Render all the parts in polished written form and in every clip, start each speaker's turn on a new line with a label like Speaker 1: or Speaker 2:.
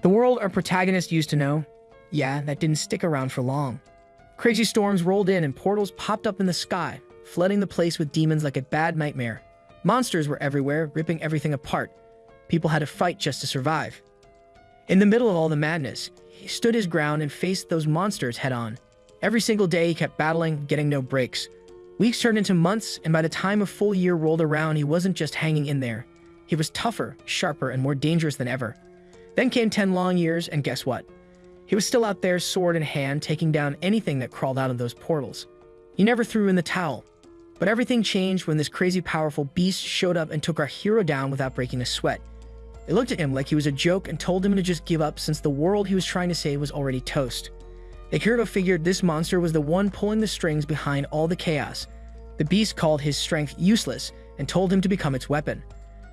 Speaker 1: The world our protagonist used to know, yeah, that didn't stick around for long. Crazy storms rolled in and portals popped up in the sky, flooding the place with demons like a bad nightmare. Monsters were everywhere, ripping everything apart. People had to fight just to survive. In the middle of all the madness, he stood his ground and faced those monsters head-on. Every single day he kept battling, getting no breaks. Weeks turned into months, and by the time a full year rolled around, he wasn't just hanging in there. He was tougher, sharper, and more dangerous than ever. Then came 10 long years, and guess what? He was still out there, sword in hand, taking down anything that crawled out of those portals. He never threw in the towel. But everything changed when this crazy powerful beast showed up and took our hero down without breaking a sweat. They looked at him like he was a joke and told him to just give up since the world he was trying to save was already toast. The hero figured this monster was the one pulling the strings behind all the chaos. The beast called his strength useless and told him to become its weapon.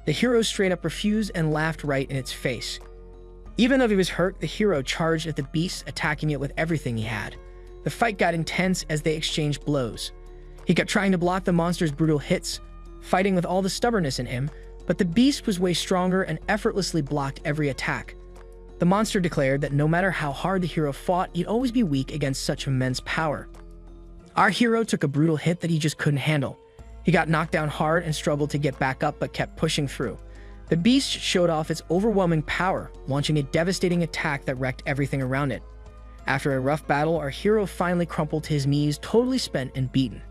Speaker 1: The hero straight up refused and laughed right in its face. Even though he was hurt, the hero charged at the beast, attacking it with everything he had. The fight got intense as they exchanged blows. He kept trying to block the monster's brutal hits, fighting with all the stubbornness in him, but the beast was way stronger and effortlessly blocked every attack. The monster declared that no matter how hard the hero fought, he'd always be weak against such immense power. Our hero took a brutal hit that he just couldn't handle. He got knocked down hard and struggled to get back up but kept pushing through. The beast showed off its overwhelming power, launching a devastating attack that wrecked everything around it. After a rough battle, our hero finally crumpled to his knees, totally spent and beaten.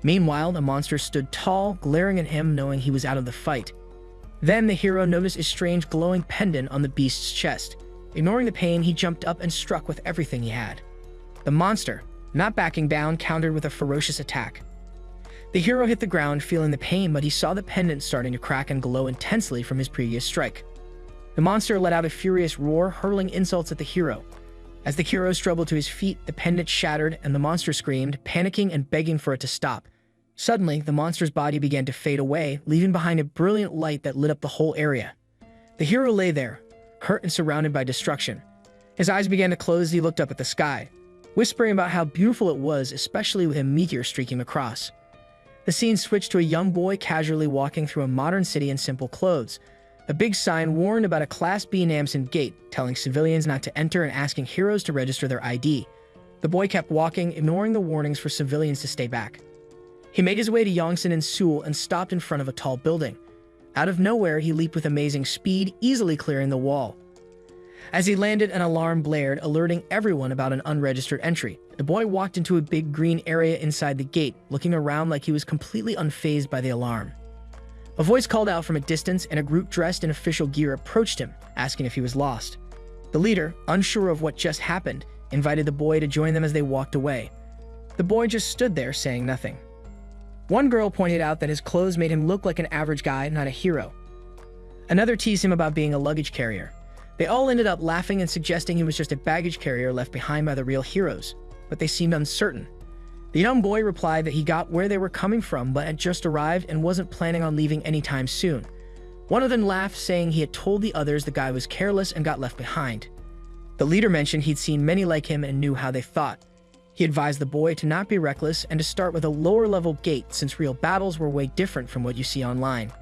Speaker 1: Meanwhile, the monster stood tall, glaring at him, knowing he was out of the fight. Then the hero noticed a strange glowing pendant on the beast's chest. Ignoring the pain, he jumped up and struck with everything he had. The monster, not backing down, countered with a ferocious attack. The hero hit the ground, feeling the pain, but he saw the pendant starting to crack and glow intensely from his previous strike. The monster let out a furious roar, hurling insults at the hero. As the hero struggled to his feet, the pendant shattered and the monster screamed, panicking and begging for it to stop. Suddenly, the monster's body began to fade away, leaving behind a brilliant light that lit up the whole area. The hero lay there, hurt and surrounded by destruction. His eyes began to close as he looked up at the sky, whispering about how beautiful it was, especially with a meteor streaking across. The scene switched to a young boy casually walking through a modern city in simple clothes. A big sign warned about a Class B Namsen gate, telling civilians not to enter and asking heroes to register their ID. The boy kept walking, ignoring the warnings for civilians to stay back. He made his way to Yongsan in Seoul and stopped in front of a tall building. Out of nowhere, he leaped with amazing speed, easily clearing the wall. As he landed, an alarm blared, alerting everyone about an unregistered entry. The boy walked into a big green area inside the gate, looking around like he was completely unfazed by the alarm. A voice called out from a distance, and a group dressed in official gear approached him, asking if he was lost. The leader, unsure of what just happened, invited the boy to join them as they walked away. The boy just stood there, saying nothing. One girl pointed out that his clothes made him look like an average guy, not a hero. Another teased him about being a luggage carrier. They all ended up laughing and suggesting he was just a baggage carrier left behind by the real heroes, but they seemed uncertain. The young boy replied that he got where they were coming from but had just arrived and wasn't planning on leaving anytime soon. One of them laughed, saying he had told the others the guy was careless and got left behind. The leader mentioned he'd seen many like him and knew how they thought. He advised the boy to not be reckless and to start with a lower-level gate since real battles were way different from what you see online.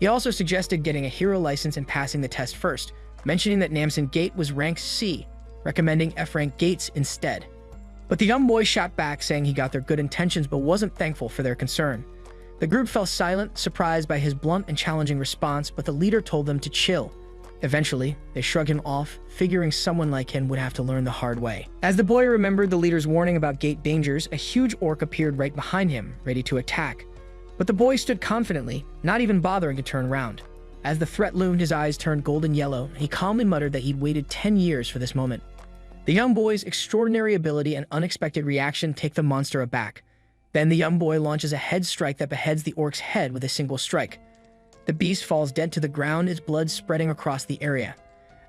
Speaker 1: He also suggested getting a hero license and passing the test first, mentioning that Namsen Gate was ranked C, recommending F-rank gates instead. But the young boy shot back, saying he got their good intentions but wasn't thankful for their concern. The group fell silent, surprised by his blunt and challenging response, but the leader told them to chill. Eventually, they shrugged him off, figuring someone like him would have to learn the hard way. As the boy remembered the leader's warning about gate dangers, a huge orc appeared right behind him, ready to attack. But the boy stood confidently, not even bothering to turn around. As the threat loomed, his eyes turned golden yellow, and he calmly muttered that he'd waited 10 years for this moment. The young boy's extraordinary ability and unexpected reaction take the monster aback. Then the young boy launches a head strike that beheads the orc's head with a single strike. The beast falls dead to the ground, its blood spreading across the area.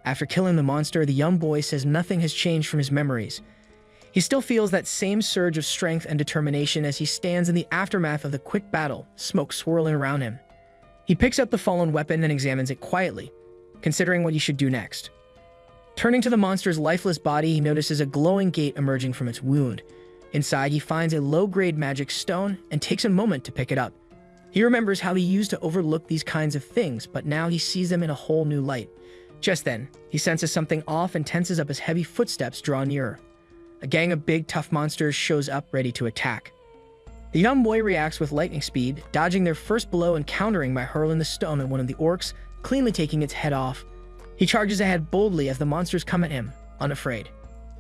Speaker 1: After killing the monster, the young boy says nothing has changed from his memories. He still feels that same surge of strength and determination as he stands in the aftermath of the quick battle, smoke swirling around him. He picks up the fallen weapon and examines it quietly, considering what he should do next. Turning to the monster's lifeless body, he notices a glowing gate emerging from its wound. Inside, he finds a low-grade magic stone and takes a moment to pick it up. He remembers how he used to overlook these kinds of things, but now he sees them in a whole new light. Just then, he senses something off and tenses up as heavy footsteps draw nearer. A gang of big, tough monsters shows up ready to attack. The young boy reacts with lightning speed, dodging their first blow and countering by hurling the stone at one of the orcs, cleanly taking its head off. He charges ahead boldly as the monsters come at him, unafraid.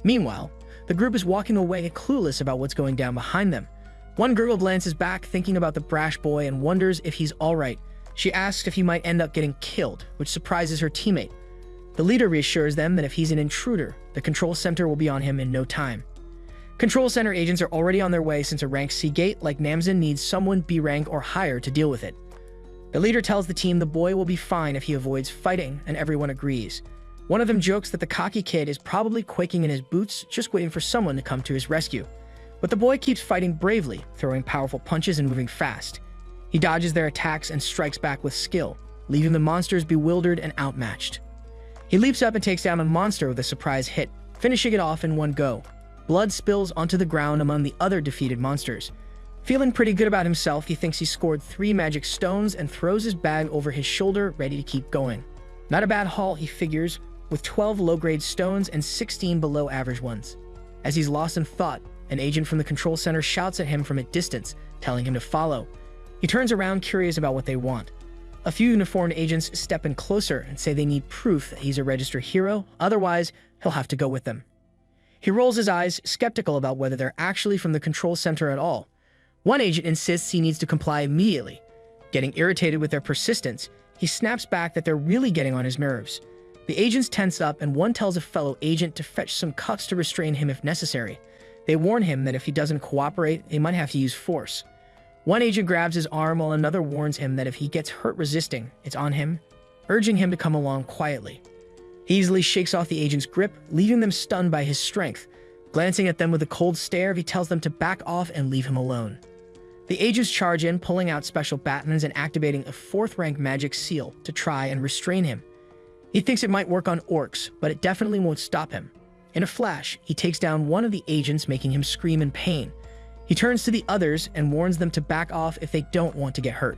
Speaker 1: Meanwhile, the group is walking away clueless about what's going down behind them. One girl glances back, thinking about the brash boy, and wonders if he's alright. She asks if he might end up getting killed, which surprises her teammate. The leader reassures them that if he's an intruder, the control center will be on him in no time. Control center agents are already on their way since a rank C gate like Namzen needs someone B rank or higher to deal with it. The leader tells the team the boy will be fine if he avoids fighting, and everyone agrees. One of them jokes that the cocky kid is probably quaking in his boots, just waiting for someone to come to his rescue. But the boy keeps fighting bravely, throwing powerful punches and moving fast. He dodges their attacks and strikes back with skill, leaving the monsters bewildered and outmatched. He leaps up and takes down a monster with a surprise hit, finishing it off in one go. Blood spills onto the ground among the other defeated monsters. Feeling pretty good about himself, he thinks he scored 3 magic stones and throws his bag over his shoulder, ready to keep going. Not a bad haul, he figures, with 12 low-grade stones and 16 below-average ones. As he's lost in thought, an agent from the control center shouts at him from a distance, telling him to follow. He turns around, curious about what they want. A few uniformed agents step in closer and say they need proof that he's a registered hero, otherwise he'll have to go with them. He rolls his eyes, skeptical about whether they're actually from the control center at all. One agent insists he needs to comply immediately. Getting irritated with their persistence, he snaps back that they're really getting on his nerves. The agents tense up and one tells a fellow agent to fetch some cuffs to restrain him if necessary. They warn him that if he doesn't cooperate, they might have to use force. One agent grabs his arm while another warns him that if he gets hurt resisting, it's on him, urging him to come along quietly. He easily shakes off the agent's grip, leaving them stunned by his strength. Glancing at them with a cold stare, he tells them to back off and leave him alone. The agents charge in, pulling out special batons and activating a 4th rank magic seal to try and restrain him. He thinks it might work on orcs, but it definitely won't stop him. In a flash, he takes down one of the agents, making him scream in pain. He turns to the others and warns them to back off if they don't want to get hurt.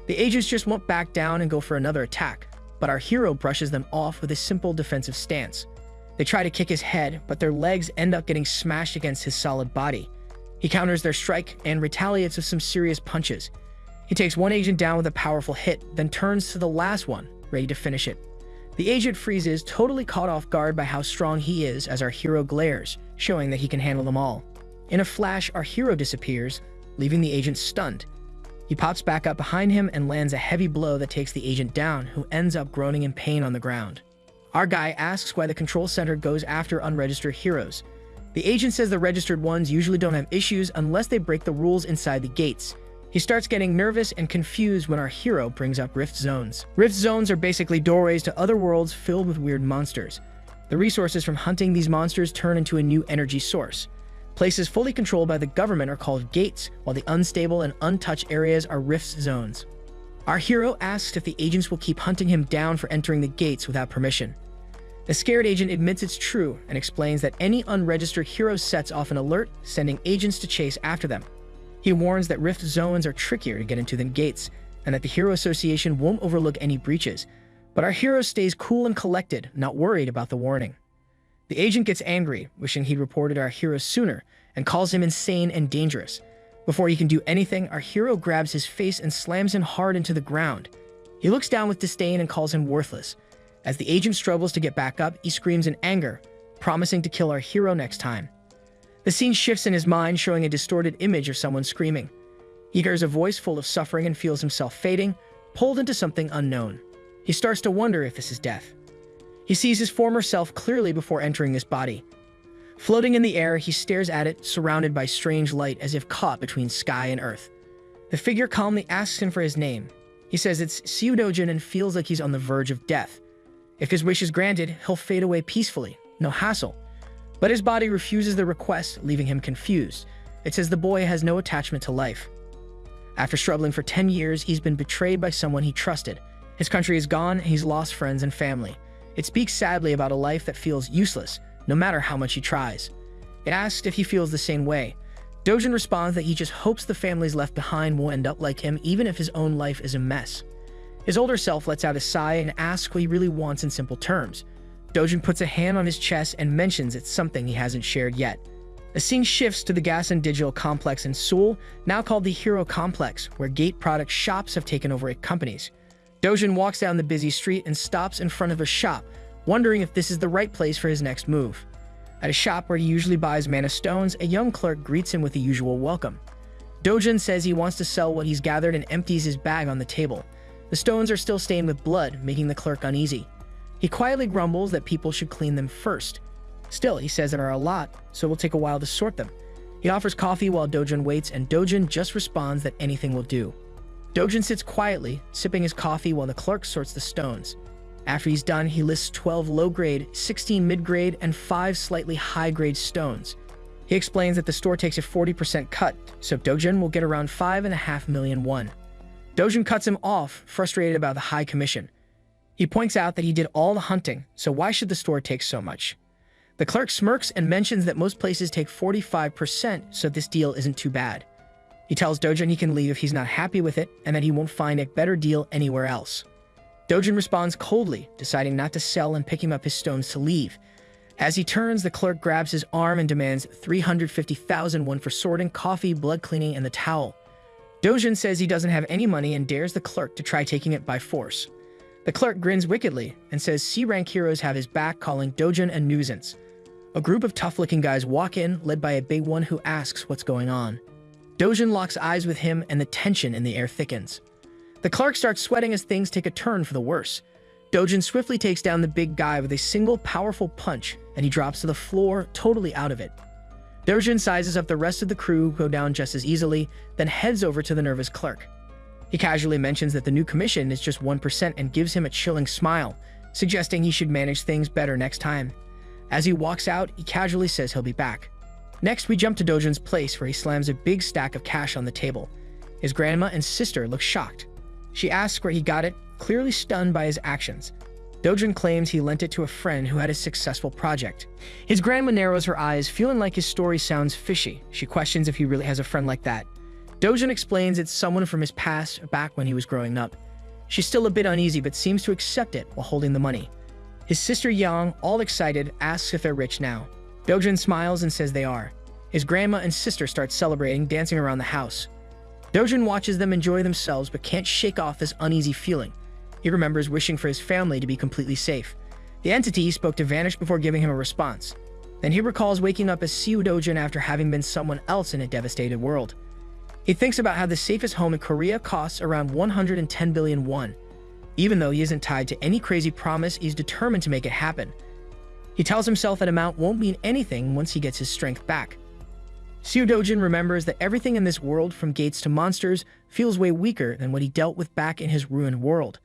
Speaker 1: The agents just won't back down and go for another attack, but our hero brushes them off with a simple defensive stance. They try to kick his head, but their legs end up getting smashed against his solid body. He counters their strike and retaliates with some serious punches. He takes one agent down with a powerful hit, then turns to the last one, ready to finish it. The agent freezes, totally caught off guard by how strong he is as our hero glares, showing that he can handle them all. In a flash, our hero disappears, leaving the agent stunned. He pops back up behind him and lands a heavy blow that takes the agent down, who ends up groaning in pain on the ground. Our guy asks why the control center goes after unregistered heroes. The agent says the registered ones usually don't have issues unless they break the rules inside the gates. He starts getting nervous and confused when our hero brings up rift zones. Rift zones are basically doorways to other worlds filled with weird monsters. The resources from hunting these monsters turn into a new energy source. Places fully controlled by the government are called gates, while the unstable and untouched areas are rift zones. Our hero asks if the agents will keep hunting him down for entering the gates without permission. The scared agent admits it's true and explains that any unregistered hero sets off an alert, sending agents to chase after them. He warns that rift zones are trickier to get into than gates, and that the Hero Association won't overlook any breaches. But our hero stays cool and collected, not worried about the warning. The agent gets angry, wishing he'd reported our hero sooner, and calls him insane and dangerous. Before he can do anything, our hero grabs his face and slams him hard into the ground. He looks down with disdain and calls him worthless. As the agent struggles to get back up, he screams in anger, promising to kill our hero next time. The scene shifts in his mind, showing a distorted image of someone screaming. He hears a voice full of suffering and feels himself fading, pulled into something unknown. He starts to wonder if this is death. He sees his former self clearly before entering this body. Floating in the air, he stares at it, surrounded by strange light as if caught between sky and earth. The figure calmly asks him for his name. He says it's Seudojin and feels like he's on the verge of death. If his wish is granted, he'll fade away peacefully, no hassle. But his body refuses the request, leaving him confused. It says the boy has no attachment to life. After struggling for 10 years, he's been betrayed by someone he trusted. His country is gone, and he's lost friends and family. It speaks sadly about a life that feels useless, no matter how much he tries. It asks if he feels the same way. Dojin responds that he just hopes the families left behind will end up like him, even if his own life is a mess. His older self lets out a sigh and asks what he really wants in simple terms. Dojun puts a hand on his chest and mentions it's something he hasn't shared yet. The scene shifts to the gas and digital complex in Seoul, now called the Hero Complex, where Gate product shops have taken over 8 companies. Dojun walks down the busy street and stops in front of a shop, wondering if this is the right place for his next move. At a shop where he usually buys mana stones, a young clerk greets him with the usual welcome. Dojun says he wants to sell what he's gathered and empties his bag on the table. The stones are still stained with blood, making the clerk uneasy. He quietly grumbles that people should clean them first. Still, he says there are a lot, so it will take a while to sort them. He offers coffee while Dojun waits, and Dojun just responds that anything will do. Dojun sits quietly, sipping his coffee while the clerk sorts the stones. After he's done, he lists 12 low-grade, 16 mid-grade, and 5 slightly high-grade stones. He explains that the store takes a 40% cut, so Dojun will get around 5.5 million won. Dojun cuts him off, frustrated about the high commission. He points out that he did all the hunting, so why should the store take so much? The clerk smirks and mentions that most places take 45%, so this deal isn't too bad. He tells Dojun he can leave if he's not happy with it, and that he won't find a better deal anywhere else. Dojun responds coldly, deciding not to sell and picking up his stones to leave. As he turns, the clerk grabs his arm and demands 350,000 won for sorting, coffee, blood cleaning, and the towel. Dojun says he doesn't have any money and dares the clerk to try taking it by force. The clerk grins wickedly and says C-rank heroes have his back, calling Dojun a nuisance. A group of tough-looking guys walk in, led by a big one who asks what's going on. Dojun locks eyes with him and the tension in the air thickens. The clerk starts sweating as things take a turn for the worse. Dojun swiftly takes down the big guy with a single powerful punch, and he drops to the floor, totally out of it. Dojun sizes up the rest of the crew, who go down just as easily, then heads over to the nervous clerk. He casually mentions that the new commission is just 1% and gives him a chilling smile, suggesting he should manage things better next time. As he walks out, he casually says he'll be back. Next, we jump to Dojun's place, where he slams a big stack of cash on the table. His grandma and sister look shocked. She asks where he got it, clearly stunned by his actions. Dojun claims he lent it to a friend who had a successful project. His grandma narrows her eyes, feeling like his story sounds fishy. She questions if he really has a friend like that. Dojun explains it's someone from his past, back when he was growing up. She's still a bit uneasy, but seems to accept it while holding the money. His sister Yang, all excited, asks if they're rich now. Dojun smiles and says they are. His grandma and sister start celebrating, dancing around the house. Dojun watches them enjoy themselves but can't shake off this uneasy feeling. He remembers wishing for his family to be completely safe. The entity he spoke to vanished before giving him a response. Then he recalls waking up as Siu Dojun after having been someone else in a devastated world. He thinks about how the safest home in Korea costs around 110 billion won. Even though he isn't tied to any crazy promise, he's determined to make it happen. He tells himself that amount won't mean anything once he gets his strength back. Siu Dojun remembers that everything in this world, from gates to monsters, feels way weaker than what he dealt with back in his ruined world.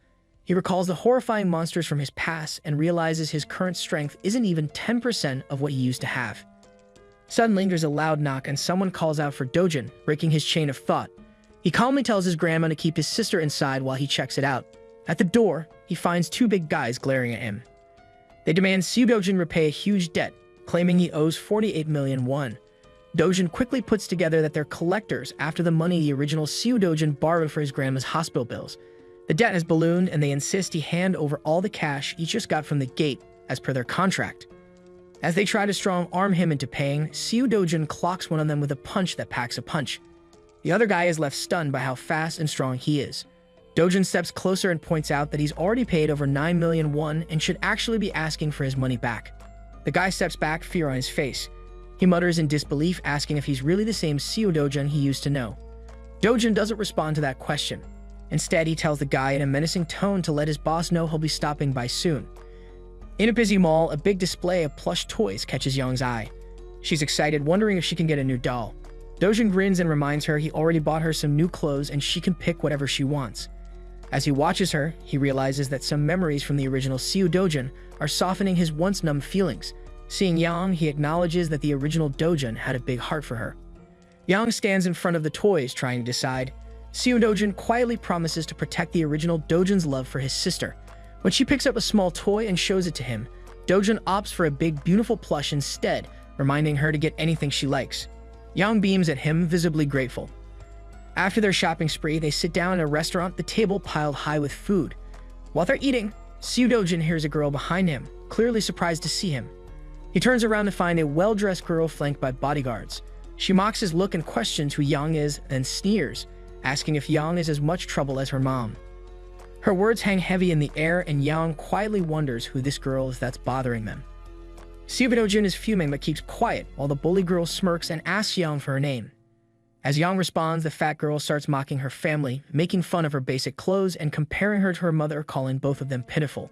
Speaker 1: He recalls the horrifying monsters from his past and realizes his current strength isn't even 10% of what he used to have. Suddenly, there's a loud knock and someone calls out for Dojun, breaking his chain of thought. He calmly tells his grandma to keep his sister inside while he checks it out. At the door, he finds 2 big guys glaring at him. They demand Siu Dojun repay a huge debt, claiming he owes 48 million won. Dojun quickly puts together that they're collectors after the money the original Siu Dojun borrowed for his grandma's hospital bills. The debt has ballooned and they insist he hand over all the cash he just got from the gate, as per their contract. As they try to strong-arm him into paying, Siu Dojun clocks one of them with a punch that packs a punch. The other guy is left stunned by how fast and strong he is. Dojun steps closer and points out that he's already paid over 9 million won and should actually be asking for his money back. The guy steps back, fear on his face. He mutters in disbelief, asking if he's really the same Siu Dojun he used to know. Dojun doesn't respond to that question. Instead, he tells the guy in a menacing tone to let his boss know he'll be stopping by soon. In a busy mall, a big display of plush toys catches Young's eye. She's excited, wondering if she can get a new doll. Dojun grins and reminds her he already bought her some new clothes and she can pick whatever she wants. As he watches her, he realizes that some memories from the original Siu Dojun are softening his once numb feelings. Seeing Yang, he acknowledges that the original Dojun had a big heart for her. Yang stands in front of the toys, trying to decide. Siu Dojun quietly promises to protect the original Dojun's love for his sister. When she picks up a small toy and shows it to him, Dojun opts for a big, beautiful plush instead, reminding her to get anything she likes. Yang beams at him, visibly grateful. After their shopping spree, they sit down at a restaurant, the table piled high with food. While they're eating, Dojin hears a girl behind him, clearly surprised to see him. He turns around to find a well-dressed girl flanked by bodyguards. She mocks his look and questions who Yang is, and sneers, asking if Yang is as much trouble as her mom. Her words hang heavy in the air, and Yang quietly wonders who this girl is that's bothering them. Dojin is fuming but keeps quiet while the bully girl smirks and asks Yang for her name. As Yang responds, the fat girl starts mocking her family, making fun of her basic clothes and comparing her to her mother, calling both of them pitiful.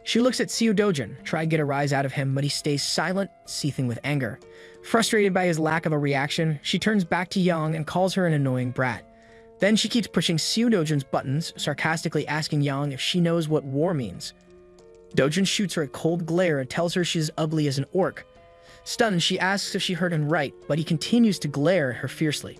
Speaker 1: She looks at Dojin, trying to get a rise out of him, but he stays silent, seething with anger. Frustrated by his lack of a reaction, she turns back to Yang and calls her an annoying brat. Then she keeps pushing Dojin's buttons, sarcastically asking Yang if she knows what war means. Dojin shoots her a cold glare and tells her she's ugly as an orc. Stunned, she asks if she heard him right, but he continues to glare at her fiercely.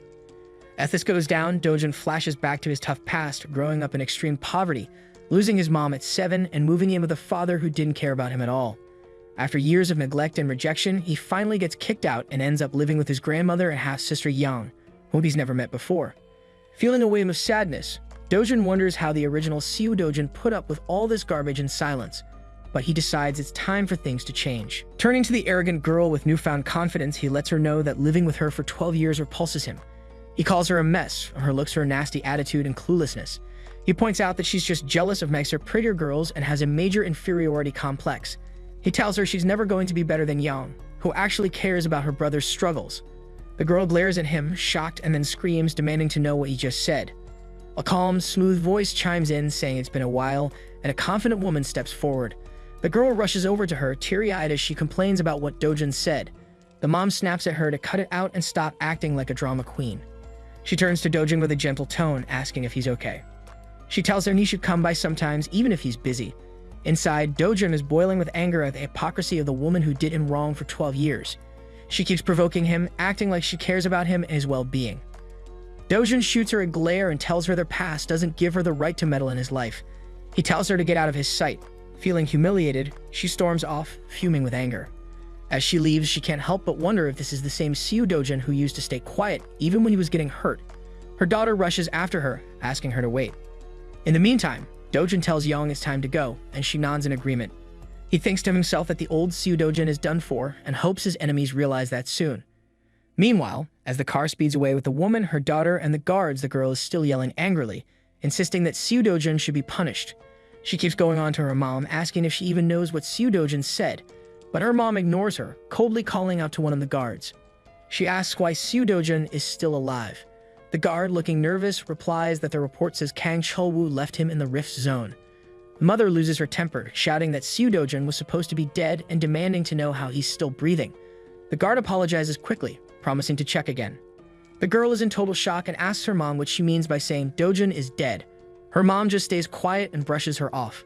Speaker 1: As this goes down, Dojin flashes back to his tough past, growing up in extreme poverty, losing his mom at 7 and moving in with a father who didn't care about him at all. After years of neglect and rejection, he finally gets kicked out and ends up living with his grandmother and half-sister Yang, whom he's never met before. Feeling a wave of sadness, Dojin wonders how the original Dojin put up with all this garbage in silence, but he decides it's time for things to change. Turning to the arrogant girl with newfound confidence, he lets her know that living with her for 12 years repulses him. He calls her a mess for her looks, her nasty attitude, and cluelessness. He points out that she's just jealous of nicer, prettier girls and has a major inferiority complex. He tells her she's never going to be better than Yang, who actually cares about her brother's struggles. The girl glares at him, shocked, and then screams, demanding to know what he just said. A calm, smooth voice chimes in, saying it's been a while, and a confident woman steps forward. The girl rushes over to her, teary-eyed as she complains about what Dojin said. The mom snaps at her to cut it out and stop acting like a drama queen. She turns to Dojin with a gentle tone, asking if he's okay. She tells him he should come by sometimes, even if he's busy. Inside, Dojin is boiling with anger at the hypocrisy of the woman who did him wrong for 12 years. She keeps provoking him, acting like she cares about him and his well-being. Dojin shoots her a glare and tells her their past doesn't give her the right to meddle in his life. He tells her to get out of his sight. Feeling humiliated, she storms off, fuming with anger. As she leaves, she can't help but wonder if this is the same Dojin who used to stay quiet even when he was getting hurt. Her daughter rushes after her, asking her to wait. In the meantime, Dojin tells Yang it's time to go, and she nods in agreement. He thinks to himself that the old Dojin is done for and hopes his enemies realize that soon. Meanwhile, as the car speeds away with the woman, her daughter, and the guards, the girl is still yelling angrily, insisting that Dojin should be punished. She keeps going on to her mom, asking if she even knows what Dojin said, but her mom ignores her, coldly calling out to one of the guards. She asks why Dojin is still alive. The guard, looking nervous, replies that the report says Kang Cholwoo left him in the rift zone. The mother loses her temper, shouting that Dojin was supposed to be dead and demanding to know how he's still breathing. The guard apologizes quickly, promising to check again. The girl is in total shock and asks her mom what she means by saying Dojin is dead. Her mom just stays quiet and brushes her off.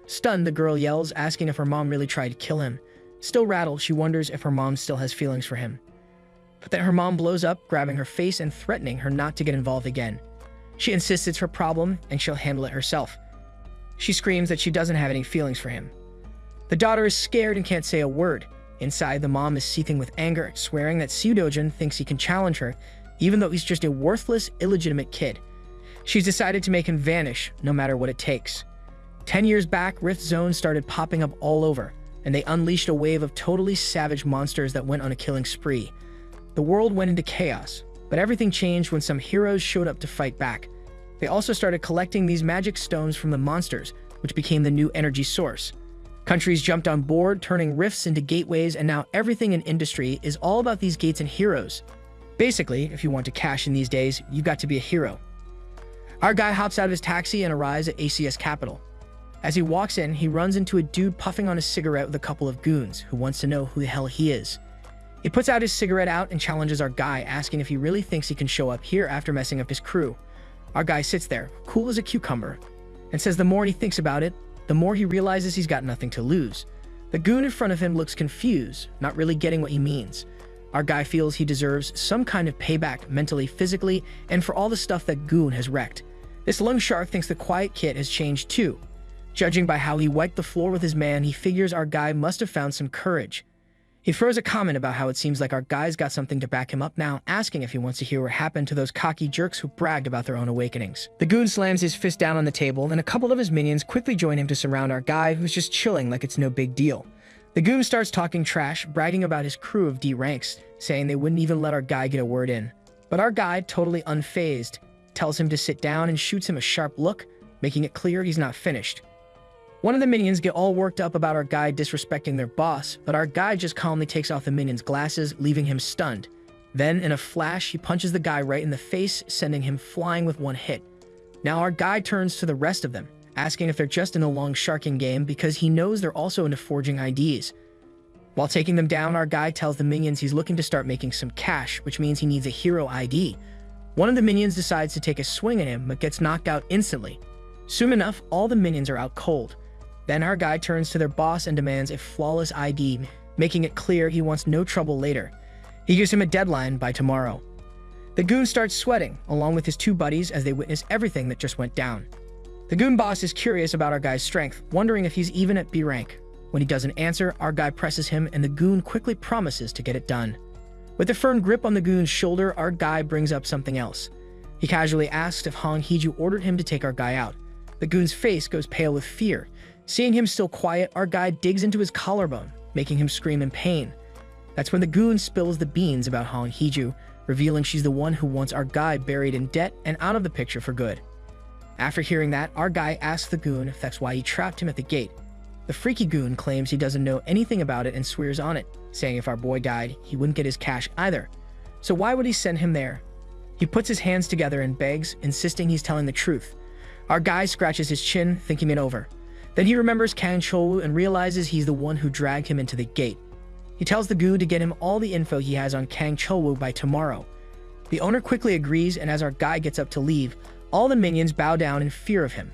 Speaker 1: Stunned, the girl yells, asking if her mom really tried to kill him. Still rattled, she wonders if her mom still has feelings for him. But then her mom blows up, grabbing her face and threatening her not to get involved again. She insists it's her problem and she'll handle it herself. She screams that she doesn't have any feelings for him. The daughter is scared and can't say a word. Inside, the mom is seething with anger, swearing that Dojin thinks he can challenge her, even though he's just a worthless, illegitimate kid. She's decided to make him vanish, no matter what it takes. 10 years back, rift zones started popping up all over, and they unleashed a wave of totally savage monsters that went on a killing spree. The world went into chaos, but everything changed when some heroes showed up to fight back. They also started collecting these magic stones from the monsters, which became the new energy source. Countries jumped on board, turning rifts into gateways, and now everything in industry is all about these gates and heroes. Basically, if you want to cash in these days, you've got to be a hero. Our guy hops out of his taxi and arrives at ACS Capital. As he walks in, he runs into a dude puffing on a cigarette with a couple of goons who wants to know who the hell he is. He puts out his cigarette out and challenges our guy, asking if he really thinks he can show up here after messing up his crew. Our guy sits there, cool as a cucumber, and says the more he thinks about it, the more he realizes he's got nothing to lose. The goon in front of him looks confused, not really getting what he means. Our guy feels he deserves some kind of payback, mentally, physically, and for all the stuff that goon has wrecked. This lung shark thinks the quiet kid has changed too. Judging by how he wiped the floor with his man, he figures our guy must have found some courage. He throws a comment about how it seems like our guy's got something to back him up now, asking if he wants to hear what happened to those cocky jerks who bragged about their own awakenings. The goon slams his fist down on the table, and a couple of his minions quickly join him to surround our guy, who's just chilling like it's no big deal. The goon starts talking trash, bragging about his crew of D ranks, saying they wouldn't even let our guy get a word in. But our guy, totally unfazed, tells him to sit down and shoots him a sharp look, making it clear he's not finished. One of the minions get all worked up about our guy disrespecting their boss, but our guy just calmly takes off the minion's glasses, leaving him stunned. Then, in a flash, he punches the guy right in the face, sending him flying with one hit. Now our guy turns to the rest of them, asking if they're just in a long sharking game because he knows they're also into forging IDs. While taking them down, our guy tells the minions he's looking to start making some cash, which means he needs a hero ID. One of the minions decides to take a swing at him, but gets knocked out instantly. Soon enough, all the minions are out cold. Then our guy turns to their boss and demands a flawless ID, making it clear he wants no trouble later. He gives him a deadline by tomorrow. The goon starts sweating, along with his two buddies, as they witness everything that just went down. The goon boss is curious about our guy's strength, wondering if he's even at B rank. When he doesn't answer, our guy presses him and the goon quickly promises to get it done. With a firm grip on the goon's shoulder, our guy brings up something else. He casually asks if Han Hee-ju ordered him to take our guy out. The goon's face goes pale with fear. Seeing him still quiet, our guy digs into his collarbone, making him scream in pain. That's when the goon spills the beans about Han Hee-ju, revealing she's the one who wants our guy buried in debt and out of the picture for good. After hearing that, our guy asks the goon if that's why he trapped him at the gate. The freaky goon claims he doesn't know anything about it and swears on it, saying if our boy died, he wouldn't get his cash either. So why would he send him there? He puts his hands together and begs, insisting he's telling the truth. Our guy scratches his chin, thinking it over. Then he remembers Kang Chol-woo and realizes he's the one who dragged him into the gate. He tells the goon to get him all the info he has on Kang Chol-woo by tomorrow. The owner quickly agrees, and as our guy gets up to leave, all the minions bow down in fear of him.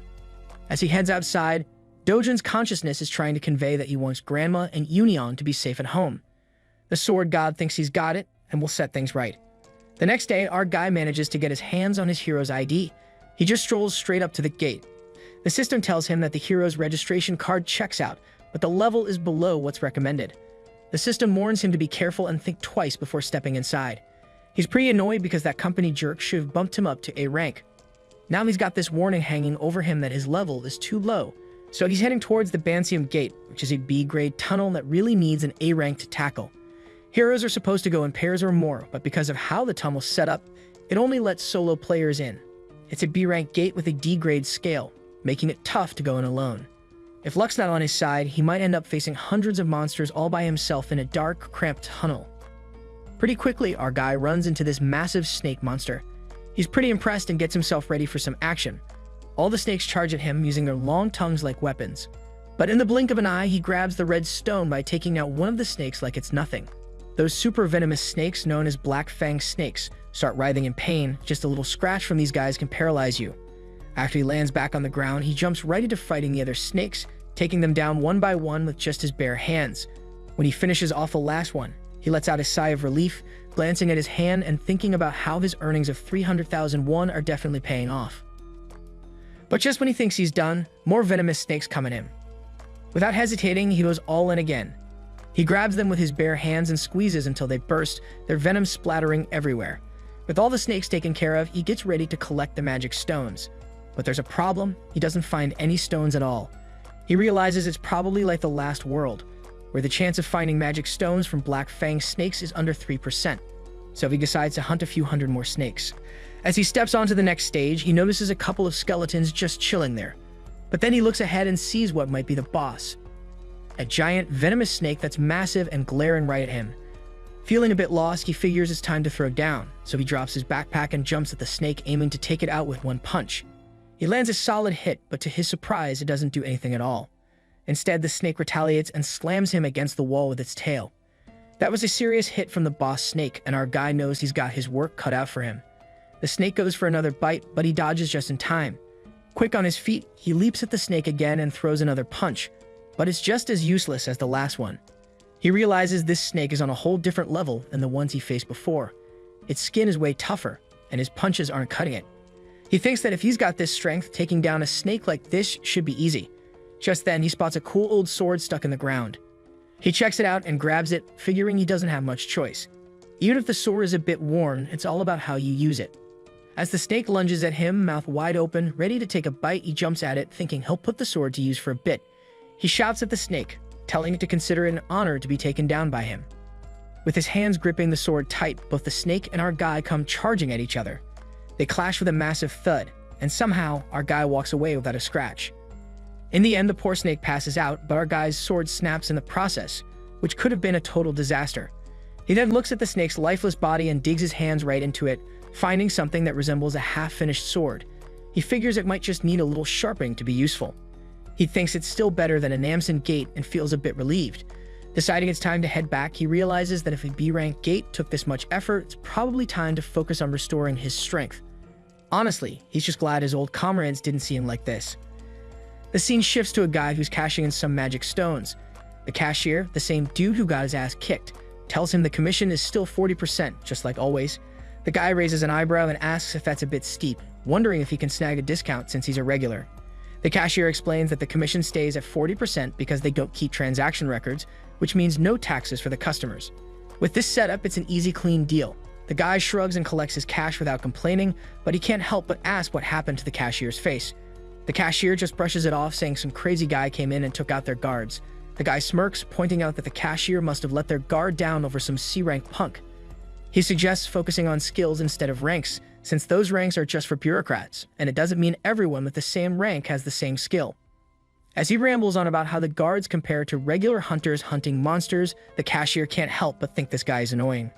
Speaker 1: As he heads outside, Dojun's consciousness is trying to convey that he wants Grandma and Union to be safe at home. The sword god thinks he's got it and will set things right. The next day, our guy manages to get his hands on his hero's ID. He just strolls straight up to the gate. The system tells him that the hero's registration card checks out, but the level is below what's recommended. The system warns him to be careful and think twice before stepping inside. He's pretty annoyed because that company jerk should have bumped him up to A rank. Now he's got this warning hanging over him that his level is too low, so he's heading towards the Bansium Gate, which is a B-grade tunnel that really needs an A rank to tackle. Heroes are supposed to go in pairs or more, but because of how the tunnel's set up, it only lets solo players in. It's a B rank gate with a D-grade scale, making it tough to go in alone. If luck's not on his side, he might end up facing hundreds of monsters all by himself in a dark, cramped tunnel. Pretty quickly, our guy runs into this massive snake monster. He's pretty impressed and gets himself ready for some action. All the snakes charge at him using their long tongues like weapons. But in the blink of an eye, he grabs the red stone by taking out one of the snakes like it's nothing. Those super venomous snakes, known as black fang snakes, start writhing in pain. Just a little scratch from these guys can paralyze you. After he lands back on the ground, he jumps right into fighting the other snakes, taking them down one by one with just his bare hands. When he finishes off the last one, he lets out a sigh of relief, glancing at his hand and thinking about how his earnings of 300,000 won are definitely paying off. But just when he thinks he's done, more venomous snakes come at him. Without hesitating, he goes all in again. He grabs them with his bare hands and squeezes until they burst, their venom splattering everywhere. With all the snakes taken care of, he gets ready to collect the magic stones. But there's a problem. He doesn't find any stones at all. He realizes it's probably like the last world, where the chance of finding magic stones from black fang snakes is under 3%. So he decides to hunt a few hundred more snakes. As he steps onto the next stage, he notices a couple of skeletons just chilling there. But then he looks ahead and sees what might be the boss. A giant, venomous snake that's massive and glaring right at him. Feeling a bit lost, he figures it's time to throw down, so he drops his backpack and jumps at the snake, aiming to take it out with one punch. He lands a solid hit, but to his surprise, it doesn't do anything at all. Instead, the snake retaliates and slams him against the wall with its tail. That was a serious hit from the boss snake, and our guy knows he's got his work cut out for him. The snake goes for another bite, but he dodges just in time. Quick on his feet, he leaps at the snake again and throws another punch, but it's just as useless as the last one. He realizes this snake is on a whole different level than the ones he faced before. Its skin is way tougher, and his punches aren't cutting it. He thinks that if he's got this strength, taking down a snake like this should be easy. Just then, he spots a cool old sword stuck in the ground. He checks it out and grabs it, figuring he doesn't have much choice. Even if the sword is a bit worn, it's all about how you use it. As the snake lunges at him, mouth wide open, ready to take a bite, he jumps at it, thinking he'll put the sword to use for a bit. He shouts at the snake, telling it to consider it an honor to be taken down by him. With his hands gripping the sword tight, both the snake and our guy come charging at each other. They clash with a massive thud, and somehow our guy walks away without a scratch. In the end, the poor snake passes out, but our guy's sword snaps in the process, which could have been a total disaster. He then looks at the snake's lifeless body and digs his hands right into it, finding something that resembles a half-finished sword. He figures it might just need a little sharpening to be useful. He thinks it's still better than a Namsen gate and feels a bit relieved. Deciding it's time to head back, he realizes that if a B-rank gate took this much effort, it's probably time to focus on restoring his strength. Honestly, he's just glad his old comrades didn't see him like this. The scene shifts to a guy who's cashing in some magic stones. The cashier, the same dude who got his ass kicked, tells him the commission is still 40%, just like always. The guy raises an eyebrow and asks if that's a bit steep, wondering if he can snag a discount since he's a regular. The cashier explains that the commission stays at 40% because they don't keep transaction records, which means no taxes for the customers. With this setup, it's an easy, clean deal. The guy shrugs and collects his cash without complaining, but he can't help but ask what happened to the cashier's face. The cashier just brushes it off, saying some crazy guy came in and took out their guards. The guy smirks, pointing out that the cashier must have let their guard down over some C-rank punk. He suggests focusing on skills instead of ranks, since those ranks are just for bureaucrats, and it doesn't mean everyone with the same rank has the same skill. As he rambles on about how the guards compare to regular hunters hunting monsters, the cashier can't help but think this guy is annoying.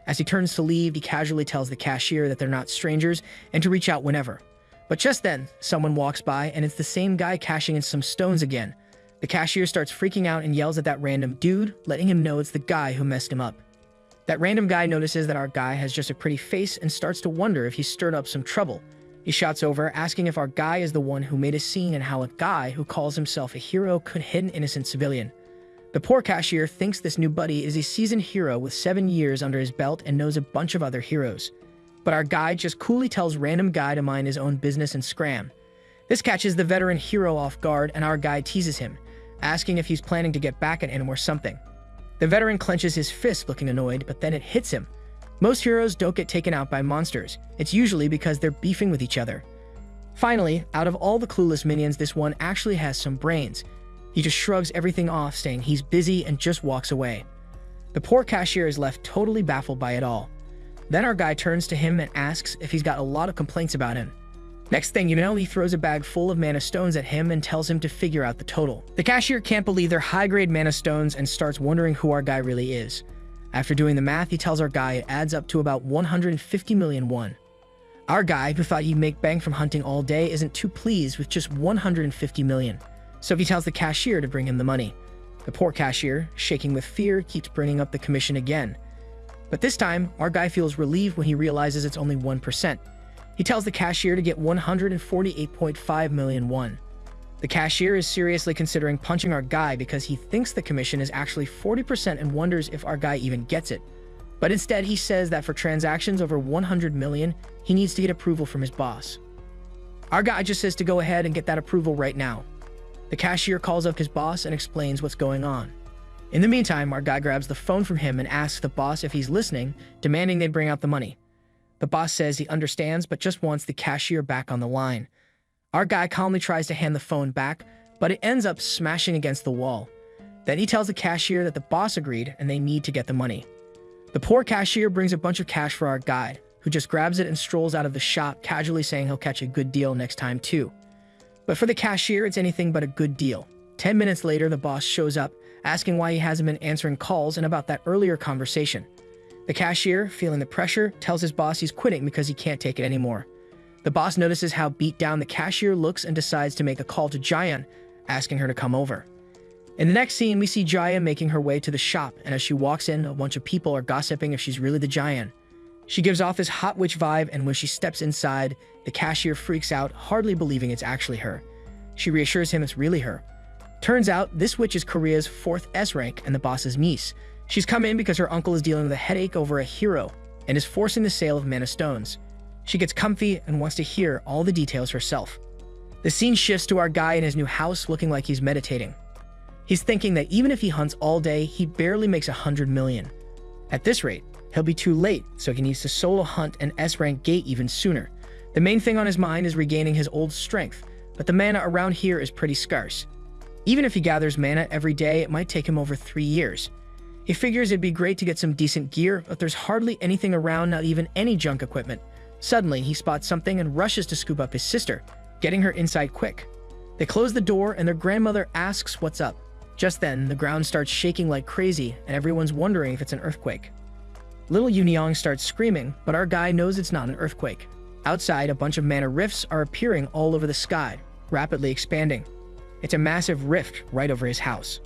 Speaker 1: As he turns to leave, he casually tells the cashier that they're not strangers and to reach out whenever. But just then, someone walks by and it's the same guy cashing in some stones again. The cashier starts freaking out and yells at that random dude, letting him know it's the guy who messed him up. That random guy notices that our guy has just a pretty face and starts to wonder if he stirred up some trouble. He shouts over, asking if our guy is the one who made a scene and how a guy who calls himself a hero could hit an innocent civilian. The poor cashier thinks this new buddy is a seasoned hero with 7 years under his belt and knows a bunch of other heroes. But our guy just coolly tells random guy to mind his own business and scram. This catches the veteran hero off guard and our guy teases him, asking if he's planning to get back at him or something. The veteran clenches his fist, looking annoyed, but then it hits him. Most heroes don't get taken out by monsters. It's usually because they're beefing with each other. Finally, out of all the clueless minions, this one actually has some brains. He just shrugs everything off, saying he's busy and just walks away. The poor cashier is left totally baffled by it all. Then our guy turns to him and asks if he's got a lot of complaints about him. Next thing you know, he throws a bag full of mana stones at him and tells him to figure out the total. The cashier can't believe they're high-grade mana stones and starts wondering who our guy really is. After doing the math, he tells our guy it adds up to about 150 million won. Our guy, who thought he'd make bank from hunting all day, isn't too pleased with just 150 million. So he tells the cashier to bring him the money. The poor cashier, shaking with fear, keeps bringing up the commission again. But this time, our guy feels relieved when he realizes it's only 1%. He tells the cashier to get 148.5 million won. The cashier is seriously considering punching our guy because he thinks the commission is actually 40% and wonders if our guy even gets it. But instead, he says that for transactions over 100 million, he needs to get approval from his boss. Our guy just says to go ahead and get that approval right now. The cashier calls up his boss and explains what's going on. In the meantime, our guy grabs the phone from him and asks the boss if he's listening, demanding they bring out the money. The boss says he understands but just wants the cashier back on the line. Our guy calmly tries to hand the phone back, but it ends up smashing against the wall. Then he tells the cashier that the boss agreed and they need to get the money. The poor cashier brings a bunch of cash for our guy, who just grabs it and strolls out of the shop, casually saying he'll catch a good deal next time too. But for the cashier, it's anything but a good deal. 10 minutes later, the boss shows up, asking why he hasn't been answering calls and about that earlier conversation. The cashier, feeling the pressure, tells his boss he's quitting because he can't take it anymore. The boss notices how beat down the cashier looks and decides to make a call to Jayan, asking her to come over. In the next scene, we see Jaya making her way to the shop, and as she walks in, a bunch of people are gossiping if she's really the Jayan. She gives off this hot witch vibe, and when she steps inside, the cashier freaks out, hardly believing it's actually her. She reassures him it's really her. Turns out, this witch is Korea's 4th S rank and the boss's niece. She's come in because her uncle is dealing with a headache over a hero and is forcing the sale of mana stones. She gets comfy and wants to hear all the details herself. The scene shifts to our guy in his new house looking like he's meditating. He's thinking that even if he hunts all day, he barely makes 100 million. At this rate, he'll be too late, so he needs to solo hunt an S-rank gate even sooner. The main thing on his mind is regaining his old strength, but the mana around here is pretty scarce. Even if he gathers mana every day, it might take him over 3 years. He figures it'd be great to get some decent gear, but there's hardly anything around, not even any junk equipment. Suddenly, he spots something and rushes to scoop up his sister, getting her inside quick. They close the door and their grandmother asks what's up. Just then, the ground starts shaking like crazy and everyone's wondering if it's an earthquake. Little Yunyong starts screaming, but our guy knows it's not an earthquake. Outside, a bunch of mana rifts are appearing all over the sky, rapidly expanding. It's a massive rift right over his house.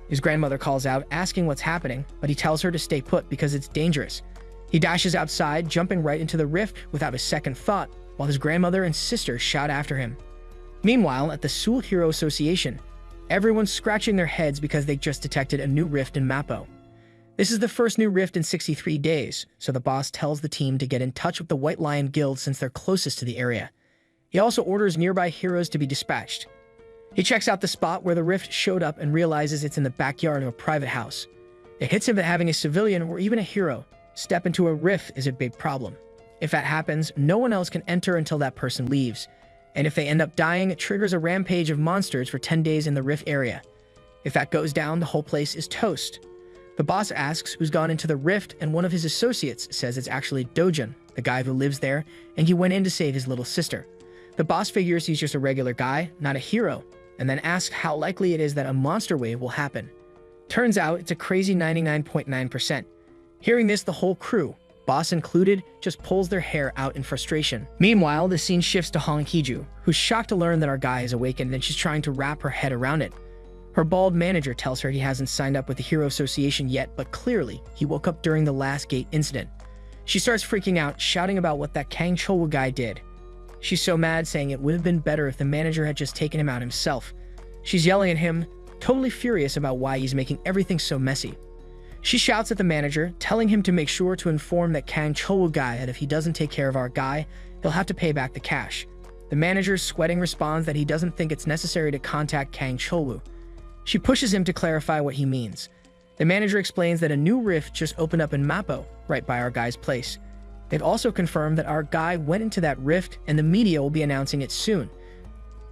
Speaker 1: His grandmother calls out, asking what's happening, but he tells her to stay put because it's dangerous. He dashes outside, jumping right into the rift without a second thought, while his grandmother and sister shout after him. Meanwhile, at the Seoul Hero Association, everyone's scratching their heads because they just detected a new rift in Mappo. This is the first new rift in 63 days, so the boss tells the team to get in touch with the White Lion Guild since they're closest to the area. He also orders nearby heroes to be dispatched. He checks out the spot where the rift showed up and realizes it's in the backyard of a private house. It hits him that having a civilian or even a hero step into a rift is a big problem. If that happens, no one else can enter until that person leaves. And if they end up dying, it triggers a rampage of monsters for 10 days in the rift area. If that goes down, the whole place is toast. The boss asks who's gone into the rift, and one of his associates says it's actually Dojun, the guy who lives there, and he went in to save his little sister. The boss figures he's just a regular guy, not a hero, and then asks how likely it is that a monster wave will happen. Turns out it's a crazy 99.9%. Hearing this, the whole crew, boss included, just pulls their hair out in frustration. Meanwhile, the scene shifts to Hong Hiju, who's shocked to learn that our guy is awakened and she's trying to wrap her head around it. Her bald manager tells her he hasn't signed up with the Hero Association yet, but clearly, he woke up during the last gate incident. She starts freaking out, shouting about what that Kang Chowa guy did. She's so mad, saying it would have been better if the manager had just taken him out himself. She's yelling at him, totally furious about why he's making everything so messy. She shouts at the manager, telling him to make sure to inform that Kang Chowa guy that if he doesn't take care of our guy, he'll have to pay back the cash. The manager, sweating, responds that he doesn't think it's necessary to contact Kang Chowa. She pushes him to clarify what he means. The manager explains that a new rift just opened up in Mappo, right by our guy's place. They've also confirmed that our guy went into that rift and the media will be announcing it soon.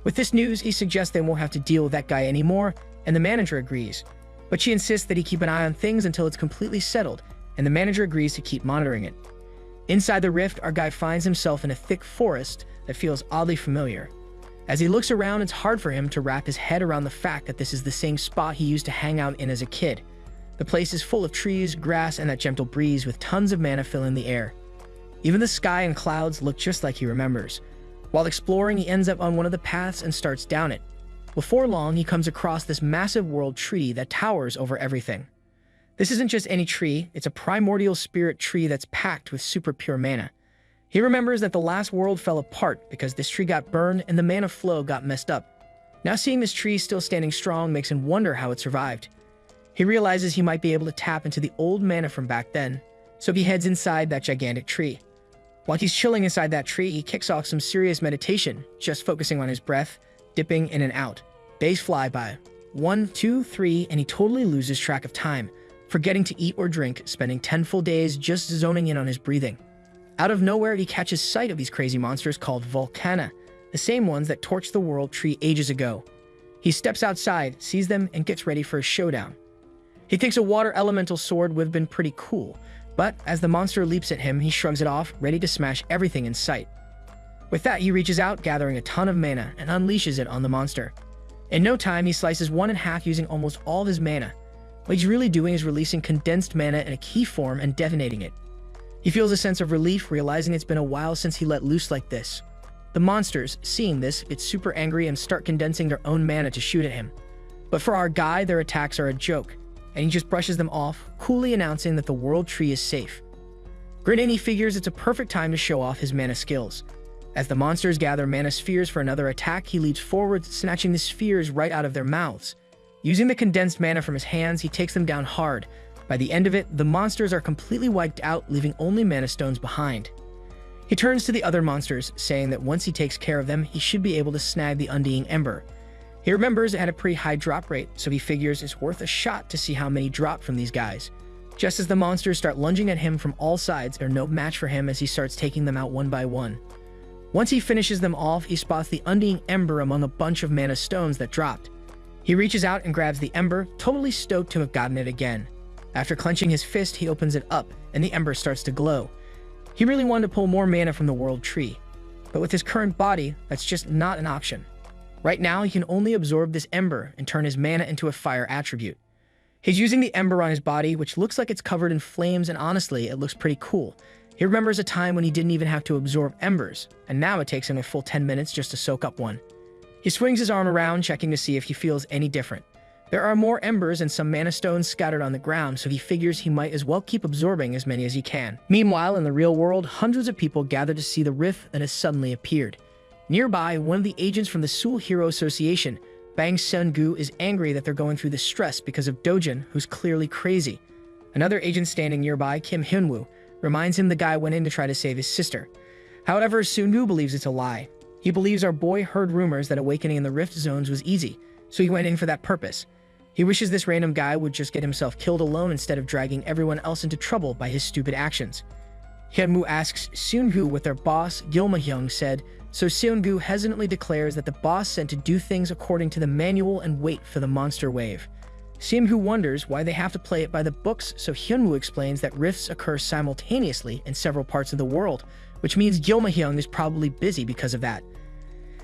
Speaker 1: With this news, he suggests they won't have to deal with that guy anymore, and the manager agrees. But she insists that he keep an eye on things until it's completely settled, and the manager agrees to keep monitoring it. Inside the rift, our guy finds himself in a thick forest that feels oddly familiar. As he looks around, it's hard for him to wrap his head around the fact that this is the same spot he used to hang out in as a kid. The place is full of trees, grass, and that gentle breeze with tons of mana filling the air. Even the sky and clouds look just like he remembers. While exploring, he ends up on one of the paths and starts down it. Before long, he comes across this massive world tree that towers over everything. This isn't just any tree, it's a primordial spirit tree that's packed with super pure mana. He remembers that the last world fell apart because this tree got burned and the mana flow got messed up. Now seeing this tree still standing strong makes him wonder how it survived. He realizes he might be able to tap into the old mana from back then, so he heads inside that gigantic tree. While he's chilling inside that tree, he kicks off some serious meditation, just focusing on his breath, dipping in and out. Days fly by. 1, 2, 3, and he totally loses track of time, forgetting to eat or drink, spending 10 full days just zoning in on his breathing. Out of nowhere, he catches sight of these crazy monsters called Volcana, the same ones that torched the world tree ages ago. He steps outside, sees them, and gets ready for a showdown. He thinks a water elemental sword would have been pretty cool, but as the monster leaps at him, he shrugs it off, ready to smash everything in sight. With that, he reaches out, gathering a ton of mana, and unleashes it on the monster. In no time, he slices one in half using almost all of his mana. What he's really doing is releasing condensed mana in a key form and detonating it. He feels a sense of relief, realizing it's been a while since he let loose like this. The monsters, seeing this, get super angry and start condensing their own mana to shoot at him. But for our guy, their attacks are a joke, and he just brushes them off, coolly announcing that the world tree is safe. Grinning, he figures it's a perfect time to show off his mana skills. As the monsters gather mana spheres for another attack, he leaps forward, snatching the spheres right out of their mouths. Using the condensed mana from his hands, he takes them down hard. By the end of it, the monsters are completely wiped out, leaving only mana stones behind. He turns to the other monsters, saying that once he takes care of them, he should be able to snag the Undying Ember. He remembers it had a pretty high drop rate, so he figures it's worth a shot to see how many drop from these guys. Just as the monsters start lunging at him from all sides, they're no match for him as he starts taking them out one by one. Once he finishes them off, he spots the undying ember among a bunch of mana stones that dropped. He reaches out and grabs the ember, totally stoked to have gotten it again. After clenching his fist, he opens it up, and the ember starts to glow. He really wanted to pull more mana from the world tree, but with his current body, that's just not an option. Right now, he can only absorb this ember and turn his mana into a fire attribute. He's using the ember on his body, which looks like it's covered in flames, and honestly, it looks pretty cool. He remembers a time when he didn't even have to absorb embers, and now it takes him a full 10 minutes just to soak up one. He swings his arm around, checking to see if he feels any different. There are more embers and some mana stones scattered on the ground, so he figures he might as well keep absorbing as many as he can. Meanwhile, in the real world, hundreds of people gather to see the rift that has suddenly appeared. Nearby, one of the agents from the Seoul Hero Association, Bang Seung-gu, is angry that they're going through this stress because of Dojin, who's clearly crazy. Another agent standing nearby, Kim Hyunwoo, reminds him the guy went in to try to save his sister. However, Seung-gu believes it's a lie. He believes our boy heard rumors that awakening in the rift zones was easy, so he went in for that purpose. He wishes this random guy would just get himself killed alone instead of dragging everyone else into trouble by his stupid actions. Hyunwoo asks Seung-gu what their boss, Gilma-hyung, said, so Seung-gu hesitantly declares that the boss said to do things according to the manual and wait for the monster wave. Seung-gu wonders why they have to play it by the books, so Hyunwoo explains that rifts occur simultaneously in several parts of the world, which means Gilma-hyung is probably busy because of that.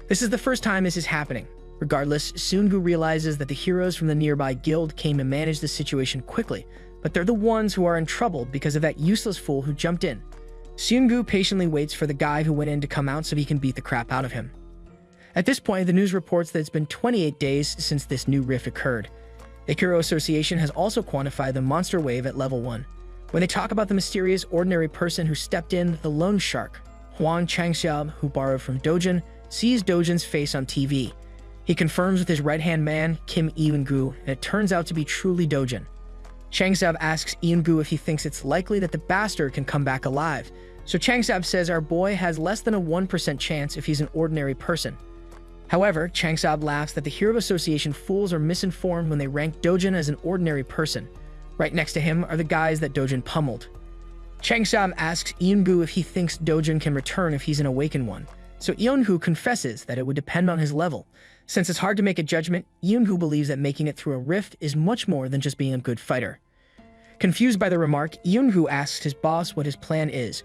Speaker 1: This is the first time this is happening. Regardless, Seung-gu realizes that the heroes from the nearby guild came to manage the situation quickly, but they're the ones who are in trouble because of that useless fool who jumped in. Seung-gu patiently waits for the guy who went in to come out so he can beat the crap out of him. At this point, the news reports that it's been 28 days since this new rift occurred. The Hero Association has also quantified the monster wave at level 1. When they talk about the mysterious ordinary person who stepped in, the loan shark, Hwang Changxiab, who borrowed from Dojin, sees Dojin's face on TV. He confirms with his right-hand man, Kim Eun-gu, and it turns out to be truly Dojin. Changxiab asks Eun-gu if he thinks it's likely that the bastard can come back alive, so Changxiab says our boy has less than a 1% chance if he's an ordinary person. However, Changxiab laughs that the Hero Association fools are misinformed when they rank Dojin as an ordinary person. Right next to him are the guys that Dojin pummeled. Changxiab asks Eun-gu if he thinks Dojin can return if he's an awakened one, so Eun-gu confesses that it would depend on his level. Since it's hard to make a judgment, Eun-gu believes that making it through a rift is much more than just being a good fighter. Confused by the remark, Eun-gu asks his boss what his plan is.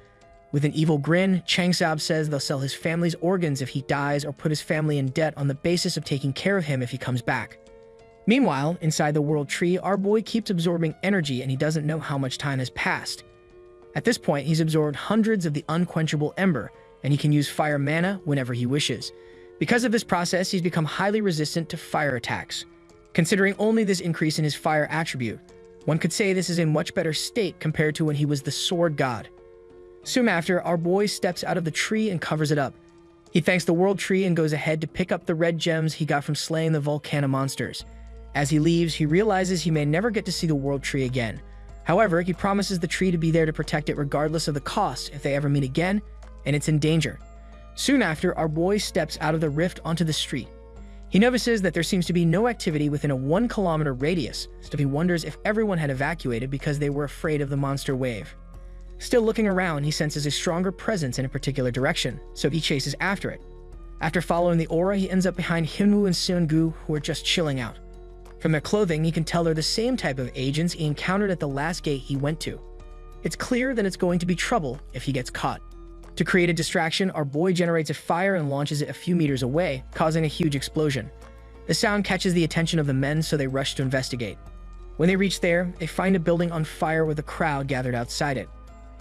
Speaker 1: With an evil grin, Changxiab says they'll sell his family's organs if he dies or put his family in debt on the basis of taking care of him if he comes back. Meanwhile, inside the world tree, our boy keeps absorbing energy and he doesn't know how much time has passed. At this point, he's absorbed hundreds of the unquenchable ember, and he can use fire mana whenever he wishes. Because of this process, he's become highly resistant to fire attacks. Considering only this increase in his fire attribute, one could say this is a much better state compared to when he was the sword god. Soon after, our boy steps out of the tree and covers it up. He thanks the world tree and goes ahead to pick up the red gems he got from slaying the volcano monsters. As he leaves, he realizes he may never get to see the world tree again. However, he promises the tree to be there to protect it regardless of the cost if they ever meet again, and it's in danger. Soon after, our boy steps out of the rift onto the street. He notices that there seems to be no activity within a 1 kilometer radius, so he wonders if everyone had evacuated because they were afraid of the monster wave. Still looking around, he senses a stronger presence in a particular direction, so he chases after it. After following the aura, he ends up behind Hyunwoo and Seung-gu, who are just chilling out. From their clothing, he can tell they're the same type of agents he encountered at the last gate he went to. It's clear that it's going to be trouble if he gets caught. To create a distraction, our boy generates a fire and launches it a few meters away, causing a huge explosion. The sound catches the attention of the men, so they rush to investigate. When they reach there, they find a building on fire with a crowd gathered outside it.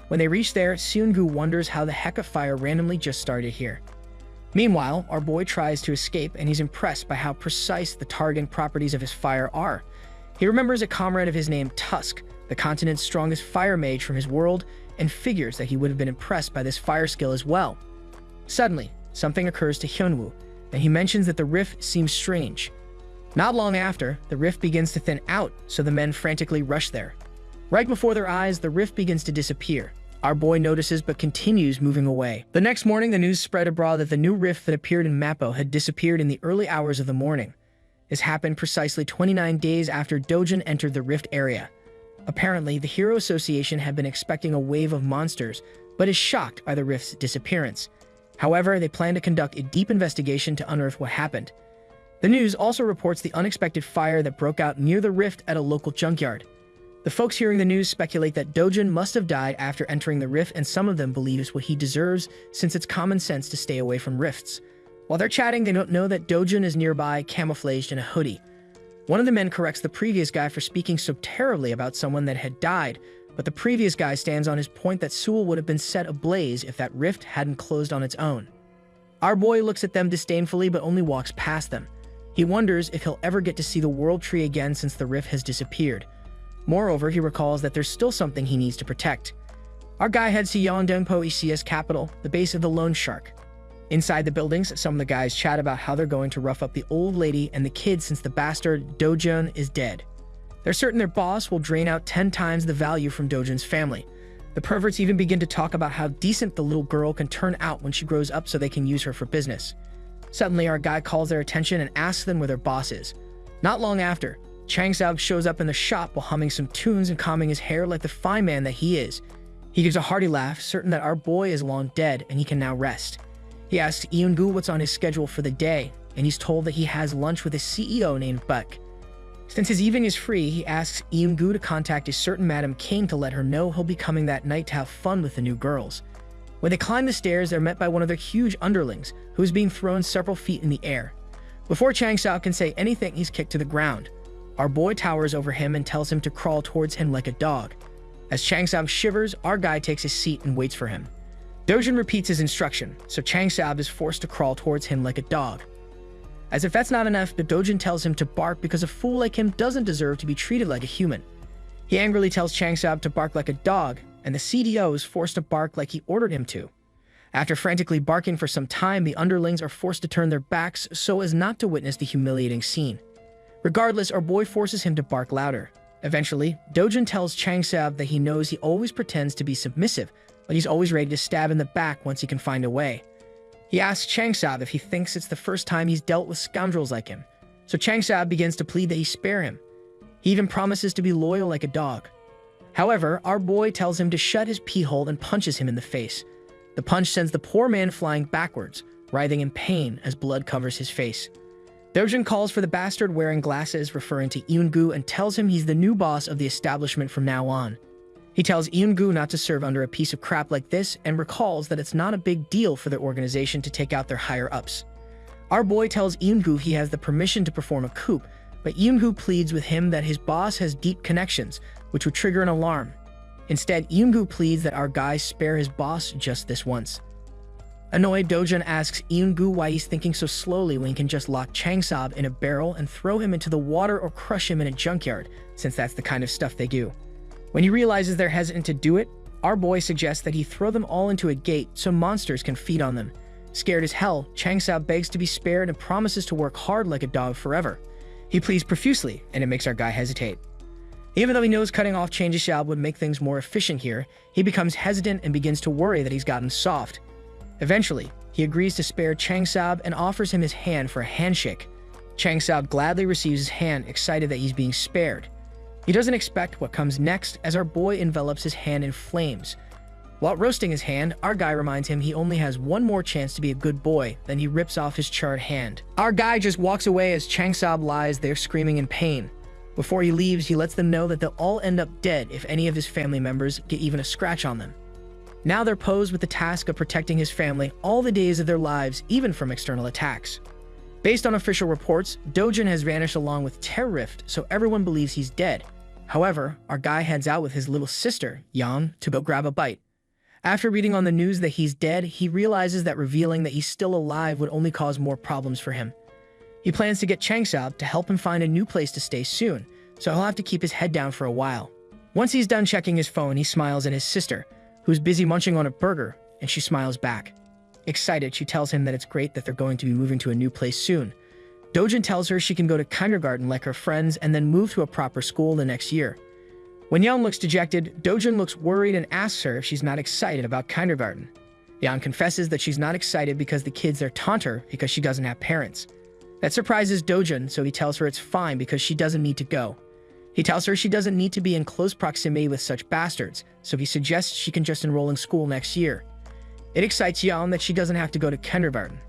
Speaker 1: When they reach there, Seung-gu wonders how the heck a fire randomly just started here. Meanwhile, our boy tries to escape, and he's impressed by how precise the targeting properties of his fire are. He remembers a comrade of his named Tusk, the continent's strongest fire mage from his world, and figures that he would have been impressed by this fire skill as well. Suddenly, something occurs to Hyunwoo, and he mentions that the rift seems strange. Not long after, the rift begins to thin out, so the men frantically rush there. Right before their eyes, the rift begins to disappear. Our boy notices but continues moving away. The next morning, the news spread abroad that the new rift that appeared in Mappo had disappeared in the early hours of the morning. This happened precisely 29 days after Dojin entered the rift area. Apparently, the Hero Association had been expecting a wave of monsters, but is shocked by the rift's disappearance. However, they plan to conduct a deep investigation to unearth what happened. The news also reports the unexpected fire that broke out near the rift at a local junkyard. The folks hearing the news speculate that Dojin must have died after entering the rift, and some of them believe it's what he deserves since it's common sense to stay away from rifts. While they're chatting, they don't know that Dojin is nearby, camouflaged in a hoodie. One of the men corrects the previous guy for speaking so terribly about someone that had died, but the previous guy stands on his point that Seoul would have been set ablaze if that rift hadn't closed on its own. Our boy looks at them disdainfully but only walks past them. He wonders if he'll ever get to see the world tree again since the rift has disappeared. Moreover, he recalls that there's still something he needs to protect. Our guy heads to Yeongdeungpo ECS capital, the base of the Lone Shark. Inside the buildings, some of the guys chat about how they're going to rough up the old lady and the kids since the bastard Dojin is dead. They're certain their boss will drain out 10 times the value from Dojin's family. The perverts even begin to talk about how decent the little girl can turn out when she grows up so they can use her for business. Suddenly, our guy calls their attention and asks them where their boss is. Not long after, Chang Saub shows up in the shop while humming some tunes and combing his hair like the fine man that he is. He gives a hearty laugh, certain that our boy is long dead and he can now rest. He asks Eun-gu what's on his schedule for the day, and he's told that he has lunch with a CEO named Buck. Since his evening is free, he asks Eun-gu to contact a certain Madam King to let her know he'll be coming that night to have fun with the new girls. When they climb the stairs, they're met by one of their huge underlings, who is being thrown several feet in the air. Before Chang Sao can say anything, he's kicked to the ground. Our boy towers over him and tells him to crawl towards him like a dog. As Chang Sao shivers, our guy takes his seat and waits for him. Dojin repeats his instruction, so Chang Saub is forced to crawl towards him like a dog. As if that's not enough, the Dojin tells him to bark because a fool like him doesn't deserve to be treated like a human. He angrily tells Chang Saub to bark like a dog, and the CDO is forced to bark like he ordered him to. After frantically barking for some time, the underlings are forced to turn their backs so as not to witness the humiliating scene. Regardless, our boy forces him to bark louder. Eventually, Dojin tells Chang Saub that he knows he always pretends to be submissive, but he's always ready to stab in the back once he can find a way. He asks Chang Saub if he thinks it's the first time he's dealt with scoundrels like him, so Chang Saub begins to plead that he spare him. He even promises to be loyal like a dog. However, our boy tells him to shut his pee hole and punches him in the face. The punch sends the poor man flying backwards, writhing in pain as blood covers his face. Dojin calls for the bastard wearing glasses, referring to Eun-gu, and tells him he's the new boss of the establishment from now on. He tells Eun-gu not to serve under a piece of crap like this and recalls that it's not a big deal for their organization to take out their higher-ups. Our boy tells Eun-gu he has the permission to perform a coup, but Eun-gu pleads with him that his boss has deep connections, which would trigger an alarm. Instead, Eun-gu pleads that our guy spare his boss just this once. Annoyed, Dojin asks Eun-gu why he's thinking so slowly when he can just lock Chang Saub in a barrel and throw him into the water or crush him in a junkyard, since that's the kind of stuff they do. When he realizes they're hesitant to do it, our boy suggests that he throw them all into a gate so monsters can feed on them. Scared as hell, Chang Sao begs to be spared and promises to work hard like a dog forever. He pleads profusely, and it makes our guy hesitate. Even though he knows cutting off Chang Xiao would make things more efficient here, he becomes hesitant and begins to worry that he's gotten soft. Eventually, he agrees to spare Chang Saub and offers him his hand for a handshake. Chang Saub gladly receives his hand, excited that he's being spared. He doesn't expect what comes next as our boy envelops his hand in flames. While roasting his hand, our guy reminds him he only has one more chance to be a good boy, then he rips off his charred hand. Our guy just walks away as Chang Saub lies there screaming in pain. Before he leaves, he lets them know that they'll all end up dead if any of his family members get even a scratch on them. Now they're posed with the task of protecting his family all the days of their lives, even from external attacks. Based on official reports, Dojin has vanished along with Terror Rift, so everyone believes he's dead. However, our guy heads out with his little sister, Yang, to go grab a bite. After reading on the news that he's dead, he realizes that revealing that he's still alive would only cause more problems for him. He plans to get Chang Saub to help him find a new place to stay soon, so he'll have to keep his head down for a while. Once he's done checking his phone, he smiles at his sister, who's busy munching on a burger, and she smiles back. Excited, she tells him that it's great that they're going to be moving to a new place soon. Dojin tells her she can go to kindergarten like her friends and then move to a proper school the next year. When Yang looks dejected, Dojin looks worried and asks her if she's not excited about kindergarten. Yang confesses that she's not excited because the kids there taunt her because she doesn't have parents. That surprises Dojun, so he tells her it's fine because she doesn't need to go. He tells her she doesn't need to be in close proximity with such bastards, so he suggests she can just enroll in school next year. It excites Yeon that she doesn't have to go to kindergarten.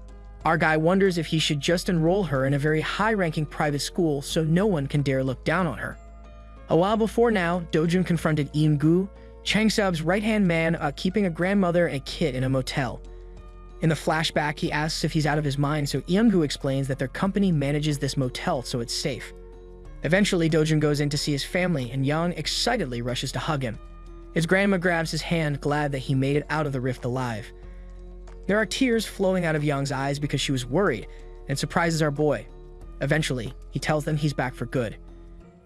Speaker 1: Our guy wonders if he should just enroll her in a very high-ranking private school so no one can dare look down on her. A while before now, Dojun confronted Eun-gu, Chang-sub's right-hand man, about keeping a grandmother and a kid in a motel. In the flashback, he asks if he's out of his mind, so Eun-gu explains that their company manages this motel so it's safe. Eventually, Dojun goes in to see his family, and Yeon excitedly rushes to hug him. His grandma grabs his hand, glad that he made it out of the rift alive. There are tears flowing out of Yeon's eyes because she was worried, and surprises our boy. Eventually, he tells them he's back for good.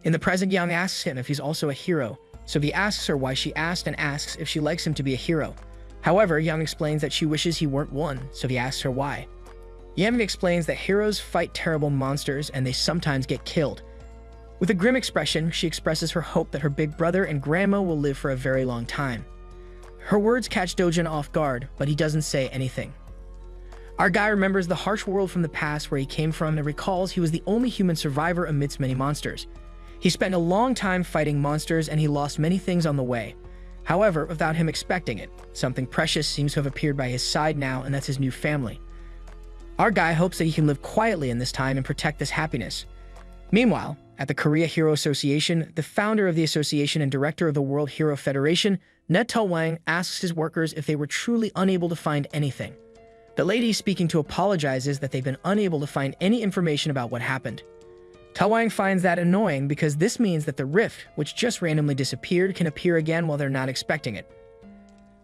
Speaker 1: In the present, Yeon asks him if he's also a hero, so he asks her why she asked and asks if she likes him to be a hero. However, Yeon explains that she wishes he weren't one, so he asks her why. Yeon explains that heroes fight terrible monsters and they sometimes get killed. With a grim expression, she expresses her hope that her big brother and grandma will live for a very long time. Her words catch Dojun off guard, but he doesn't say anything. Our guy remembers the harsh world from the past where he came from and recalls he was the only human survivor amidst many monsters. He spent a long time fighting monsters and he lost many things on the way. However, without him expecting it, something precious seems to have appeared by his side now, and that's his new family. Our guy hopes that he can live quietly in this time and protect this happiness. Meanwhile, at the Korea Hero Association, the founder of the association and director of the World Hero Federation, Net Wang, asks his workers if they were truly unable to find anything. The lady speaking to apologizes that they've been unable to find any information about what happened. Wang finds that annoying because this means that the rift, which just randomly disappeared, can appear again while they're not expecting it.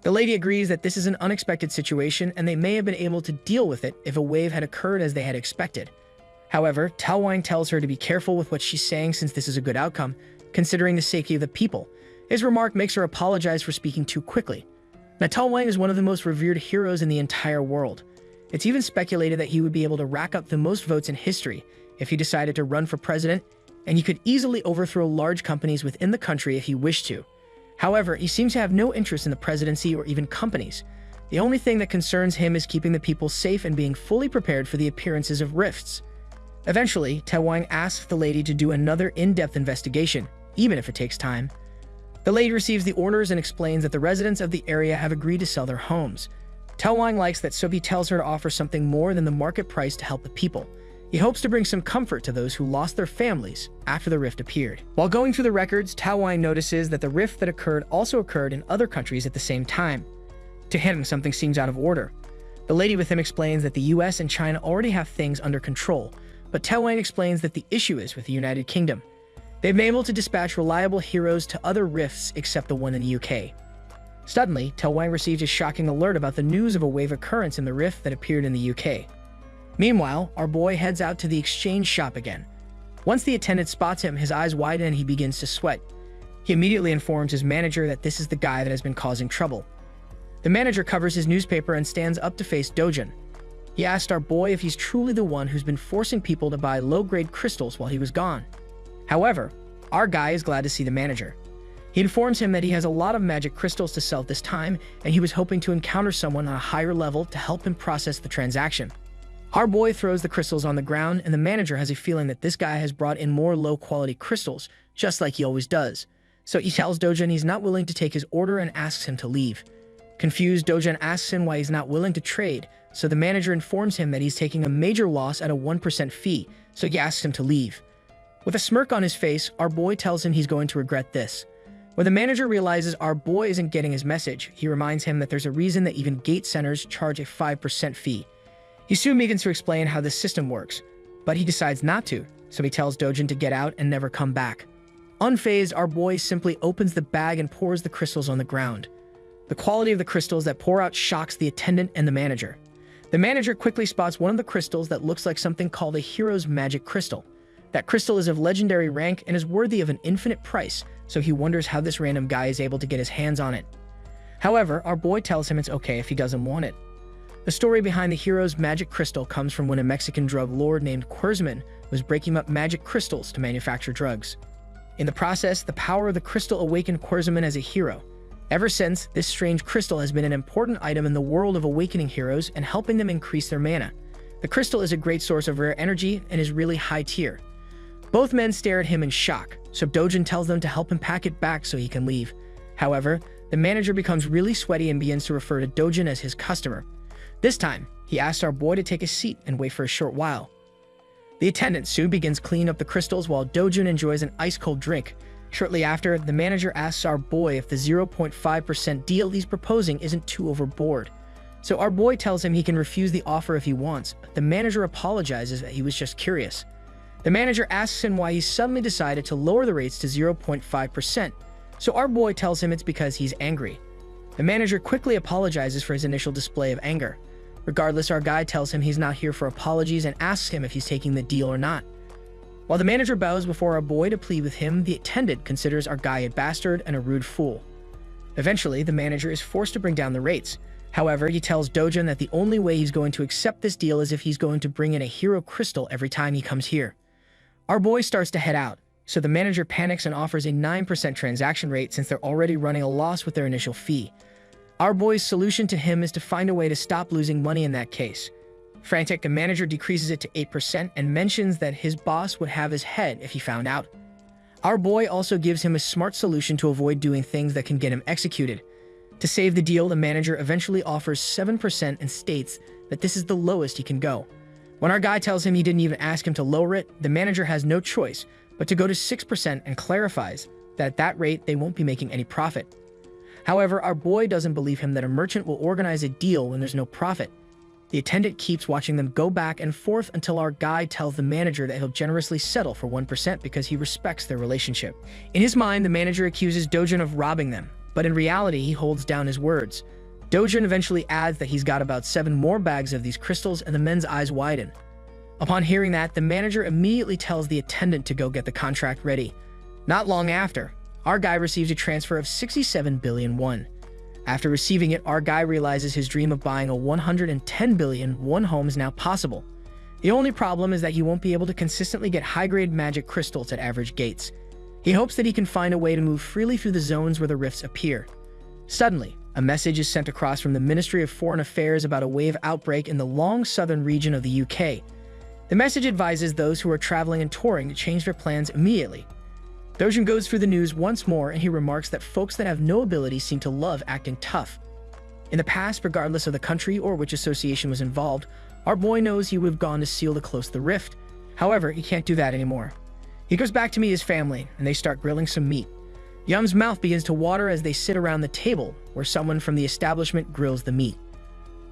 Speaker 1: The lady agrees that this is an unexpected situation and they may have been able to deal with it if a wave had occurred as they had expected. However, Wang tells her to be careful with what she's saying since this is a good outcome, considering the safety of the people. His remark makes her apologize for speaking too quickly. Now, Wang is one of the most revered heroes in the entire world. It's even speculated that he would be able to rack up the most votes in history if he decided to run for president, and he could easily overthrow large companies within the country if he wished to. However, he seems to have no interest in the presidency or even companies. The only thing that concerns him is keeping the people safe and being fully prepared for the appearances of rifts. Eventually, Wang asks the lady to do another in-depth investigation, even if it takes time. The lady receives the orders and explains that the residents of the area have agreed to sell their homes. Wang likes that Sophie tells her to offer something more than the market price to help the people. He hopes to bring some comfort to those who lost their families after the rift appeared. While going through the records, Wang notices that the rift that occurred also occurred in other countries at the same time. To him, something seems out of order. The lady with him explains that the US and China already have things under control, but Wang explains that the issue is with the United Kingdom. They've been able to dispatch reliable heroes to other rifts except the one in the UK. Suddenly, Wang receives a shocking alert about the news of a wave occurrence in the rift that appeared in the UK. Meanwhile, our boy heads out to the exchange shop again. Once the attendant spots him, his eyes widen and he begins to sweat. He immediately informs his manager that this is the guy that has been causing trouble. The manager covers his newspaper and stands up to face Dojun. He asked our boy if he's truly the one who's been forcing people to buy low-grade crystals while he was gone. However, our guy is glad to see the manager. He informs him that he has a lot of magic crystals to sell at this time, and he was hoping to encounter someone on a higher level to help him process the transaction. Our boy throws the crystals on the ground, and the manager has a feeling that this guy has brought in more low-quality crystals, just like he always does. So he tells Dojun he's not willing to take his order and asks him to leave. Confused, Dojun asks him why he's not willing to trade, so the manager informs him that he's taking a major loss at a 1% fee, so he asks him to leave. With a smirk on his face, our boy tells him he's going to regret this. When the manager realizes our boy isn't getting his message, he reminds him that there's a reason that even gate centers charge a 5% fee. He soon begins to explain how this system works, but he decides not to, so he tells Dojun to get out and never come back. Unfazed, our boy simply opens the bag and pours the crystals on the ground. The quality of the crystals that pour out shocks the attendant and the manager. The manager quickly spots one of the crystals that looks like something called a hero's magic crystal. That crystal is of legendary rank and is worthy of an infinite price, so he wonders how this random guy is able to get his hands on it. However, our boy tells him it's okay if he doesn't want it. The story behind the hero's magic crystal comes from when a Mexican drug lord named Querzman was breaking up magic crystals to manufacture drugs. In the process, the power of the crystal awakened Querzman as a hero. Ever since, this strange crystal has been an important item in the world of awakening heroes and helping them increase their mana. The crystal is a great source of rare energy and is really high tier. Both men stare at him in shock, so Dojin tells them to help him pack it back so he can leave. However, the manager becomes really sweaty and begins to refer to Dojin as his customer. This time, he asks our boy to take a seat and wait for a short while. The attendant soon begins cleaning up the crystals while Dojin enjoys an ice-cold drink. Shortly after, the manager asks our boy if the 0.5% deal he's proposing isn't too overboard. So our boy tells him he can refuse the offer if he wants, but the manager apologizes that he was just curious. The manager asks him why he suddenly decided to lower the rates to 0.5%, so our boy tells him it's because he's angry. The manager quickly apologizes for his initial display of anger. Regardless, our guy tells him he's not here for apologies and asks him if he's taking the deal or not. While the manager bows before our boy to plead with him, the attendant considers our guy a bastard and a rude fool. Eventually, the manager is forced to bring down the rates. However, he tells Dojin that the only way he's going to accept this deal is if he's going to bring in a hero crystal every time he comes here. Our boy starts to head out, so the manager panics and offers a 9% transaction rate since they're already running a loss with their initial fee. Our boy's solution to him is to find a way to stop losing money in that case. Frantic, the manager decreases it to 8% and mentions that his boss would have his head if he found out. Our boy also gives him a smart solution to avoid doing things that can get him executed. To save the deal, the manager eventually offers 7% and states that this is the lowest he can go. When our guy tells him he didn't even ask him to lower it, the manager has no choice but to go to 6% and clarifies that at that rate they won't be making any profit. However, our boy doesn't believe him that a merchant will organize a deal when there's no profit. The attendant keeps watching them go back and forth until our guy tells the manager that he'll generously settle for 1% because he respects their relationship. In his mind, the manager accuses Dojin of robbing them, but in reality, he holds down his words. Dojin eventually adds that he's got about 7 more bags of these crystals, and the men's eyes widen. Upon hearing that, the manager immediately tells the attendant to go get the contract ready. Not long after, our guy receives a transfer of 67 billion won. After receiving it, our guy realizes his dream of buying a 110 billion won home is now possible. The only problem is that he won't be able to consistently get high-grade magic crystals at average gates. He hopes that he can find a way to move freely through the zones where the rifts appear. Suddenly, a message is sent across from the Ministry of Foreign Affairs about a wave outbreak in the long southern region of the UK. The message advises those who are traveling and touring to change their plans immediately. Dojin goes through the news once more and he remarks that folks that have no ability seem to love acting tough. In the past, regardless of the country or which association was involved, our boy knows he would have gone to seal to close the rift. However, he can't do that anymore. He goes back to meet his family and they start grilling some meat. Yum's mouth begins to water as they sit around the table where someone from the establishment grills the meat.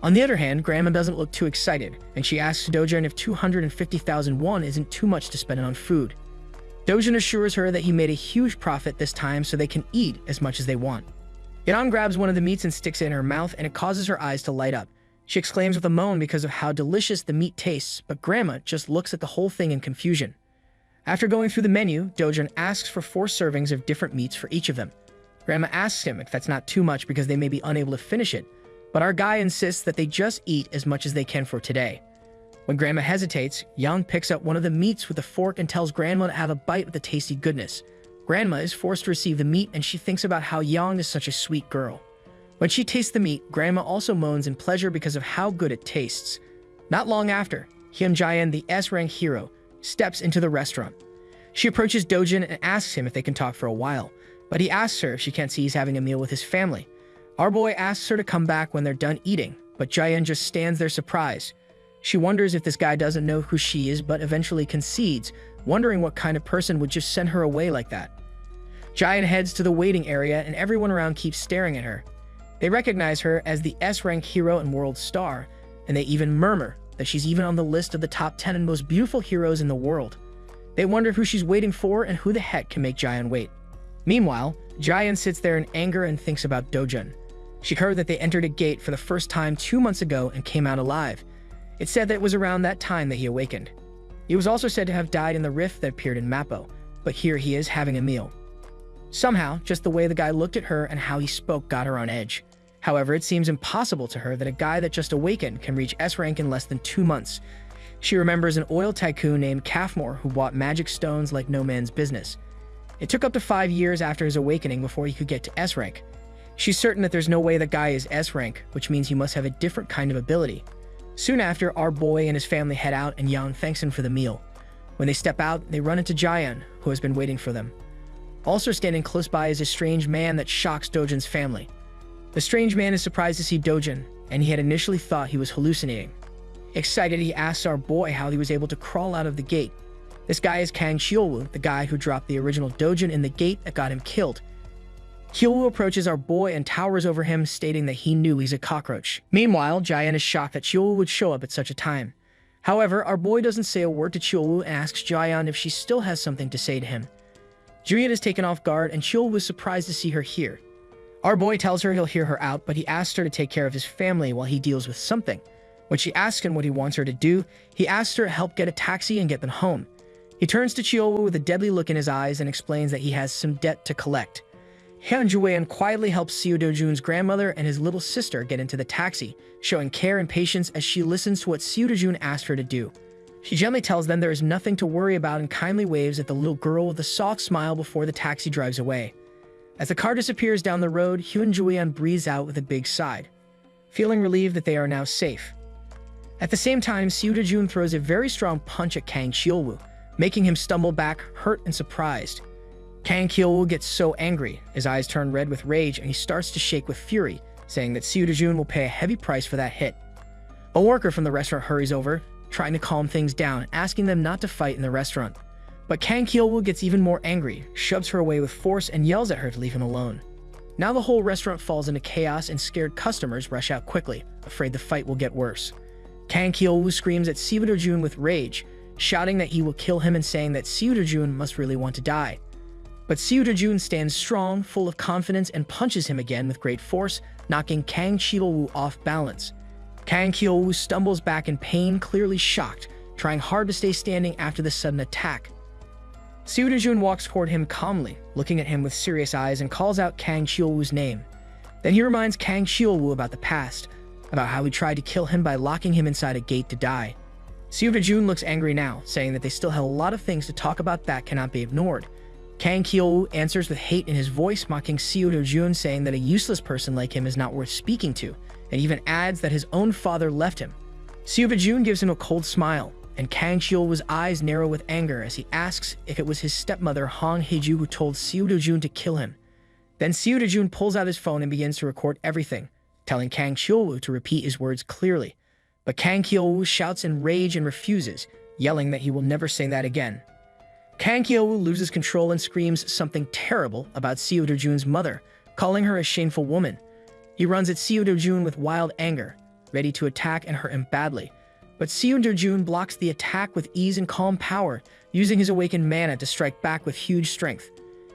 Speaker 1: On the other hand, Grandma doesn't look too excited, and she asks Dojin if 250,000 won isn't too much to spend on food. Dojin assures her that he made a huge profit this time so they can eat as much as they want. Yeon grabs one of the meats and sticks it in her mouth, and it causes her eyes to light up. She exclaims with a moan because of how delicious the meat tastes, but Grandma just looks at the whole thing in confusion. After going through the menu, Dojin asks for 4 servings of different meats for each of them. Grandma asks him if that's not too much because they may be unable to finish it, but our guy insists that they just eat as much as they can for today. When Grandma hesitates, Yeon picks up one of the meats with a fork and tells Grandma to have a bite of the tasty goodness. Grandma is forced to receive the meat and she thinks about how Yeon is such a sweet girl. When she tastes the meat, Grandma also moans in pleasure because of how good it tastes. Not long after, Hyun-jaein, the S-rank hero, steps into the restaurant. She approaches Dojin and asks him if they can talk for a while, but he asks her if she can't see he's having a meal with his family. Our boy asks her to come back when they're done eating, but Jaein just stands there surprised. She wonders if this guy doesn't know who she is, but eventually concedes, wondering what kind of person would just send her away like that. Jaein heads to the waiting area and everyone around keeps staring at her. They recognize her as the S-rank hero and world star, and they even murmur that she's even on the list of the top 10 and most beautiful heroes in the world. They wonder who she's waiting for and who the heck can make Jaein wait. Meanwhile, Jaein sits there in anger and thinks about Dojin. She heard that they entered a gate for the first time 2 months ago and came out alive. It said that it was around that time that he awakened. He was also said to have died in the rift that appeared in Mappo, but here he is having a meal. Somehow, just the way the guy looked at her and how he spoke got her on edge. However, it seems impossible to her that a guy that just awakened can reach S-rank in less than 2 months. She remembers an oil tycoon named Kafmor who bought magic stones like no man's business. It took up to 5 years after his awakening before he could get to S-rank. She's certain that there's no way the guy is S-rank, which means he must have a different kind of ability. Soon after, our boy and his family head out and Yang thanks him for the meal. When they step out, they run into Jaeyeon, who has been waiting for them. Also standing close by is a strange man that shocks Dojin's family. The strange man is surprised to see Dojin, and he had initially thought he was hallucinating. Excited, he asks our boy how he was able to crawl out of the gate. This guy is Kang Cheolwoo, the guy who dropped the original Dojin in the gate that got him killed. Cheolwoo approaches our boy and towers over him, stating that he knew he's a cockroach. Meanwhile, Jaeyeon is shocked that Cheolwoo would show up at such a time. However, our boy doesn't say a word to Cheolwoo and asks Jaeyeon if she still has something to say to him. Juliet is taken off guard, and Cheolwoo is surprised to see her here. Our boy tells her he'll hear her out, but he asks her to take care of his family while he deals with something. When she asks him what he wants her to do, he asks her to help get a taxi and get them home. He turns to Cheolwoo with a deadly look in his eyes and explains that he has some debt to collect. Hyunjueon quietly helps Seo Do-jun's grandmother and his little sister get into the taxi, showing care and patience as she listens to what Seo Do-jun asked her to do. She gently tells them there is nothing to worry about and kindly waves at the little girl with a soft smile before the taxi drives away. As the car disappears down the road, Hyunjueon breathes out with a big sigh, feeling relieved that they are now safe. At the same time, Seo Do-jun throws a very strong punch at Kang Cheolwoo, making him stumble back, hurt and surprised. Kang Cheolwoo gets so angry, his eyes turn red with rage and he starts to shake with fury, saying that Seo Do-jun will pay a heavy price for that hit. A worker from the restaurant hurries over, trying to calm things down, asking them not to fight in the restaurant. But Kang Cheolwoo gets even more angry, shoves her away with force and yells at her to leave him alone. Now the whole restaurant falls into chaos and scared customers rush out quickly, afraid the fight will get worse. Kang Cheolwoo screams at Seo Do-jun with rage, shouting that he will kill him and saying that Seo Do-jun must really want to die. But Seo Do-jun stands strong, full of confidence, and punches him again with great force, knocking Kang Cheolwoo off balance. Kang Cheolwoo stumbles back in pain, clearly shocked, trying hard to stay standing after the sudden attack. Seo Do-jun walks toward him calmly, looking at him with serious eyes and calls out Kang Cheolwoo's name. Then he reminds Kang Cheolwoo about the past, about how he tried to kill him by locking him inside a gate to die. Seo Do-jun looks angry now, saying that they still have a lot of things to talk about that cannot be ignored. Kang Cheolwoo answers with hate in his voice, mocking Seo Do-jun, saying that a useless person like him is not worth speaking to, and even adds that his own father left him. Seo Do-jun gives him a cold smile, and Kang Cheolwoo's eyes narrow with anger as he asks if it was his stepmother Hong Hae-ju who told Seo Do-jun to kill him. Then Seo Do-jun pulls out his phone and begins to record everything, telling Kang Cheolwoo to repeat his words clearly. But Kang Cheolwoo shouts in rage and refuses, yelling that he will never say that again. Kang Cheolwoo loses control and screams something terrible about Seo Do-jun's mother, calling her a shameful woman. He runs at Seo Do-jun with wild anger, ready to attack and hurt him badly. But Seo Do-jun blocks the attack with ease and calm power, using his awakened mana to strike back with huge strength.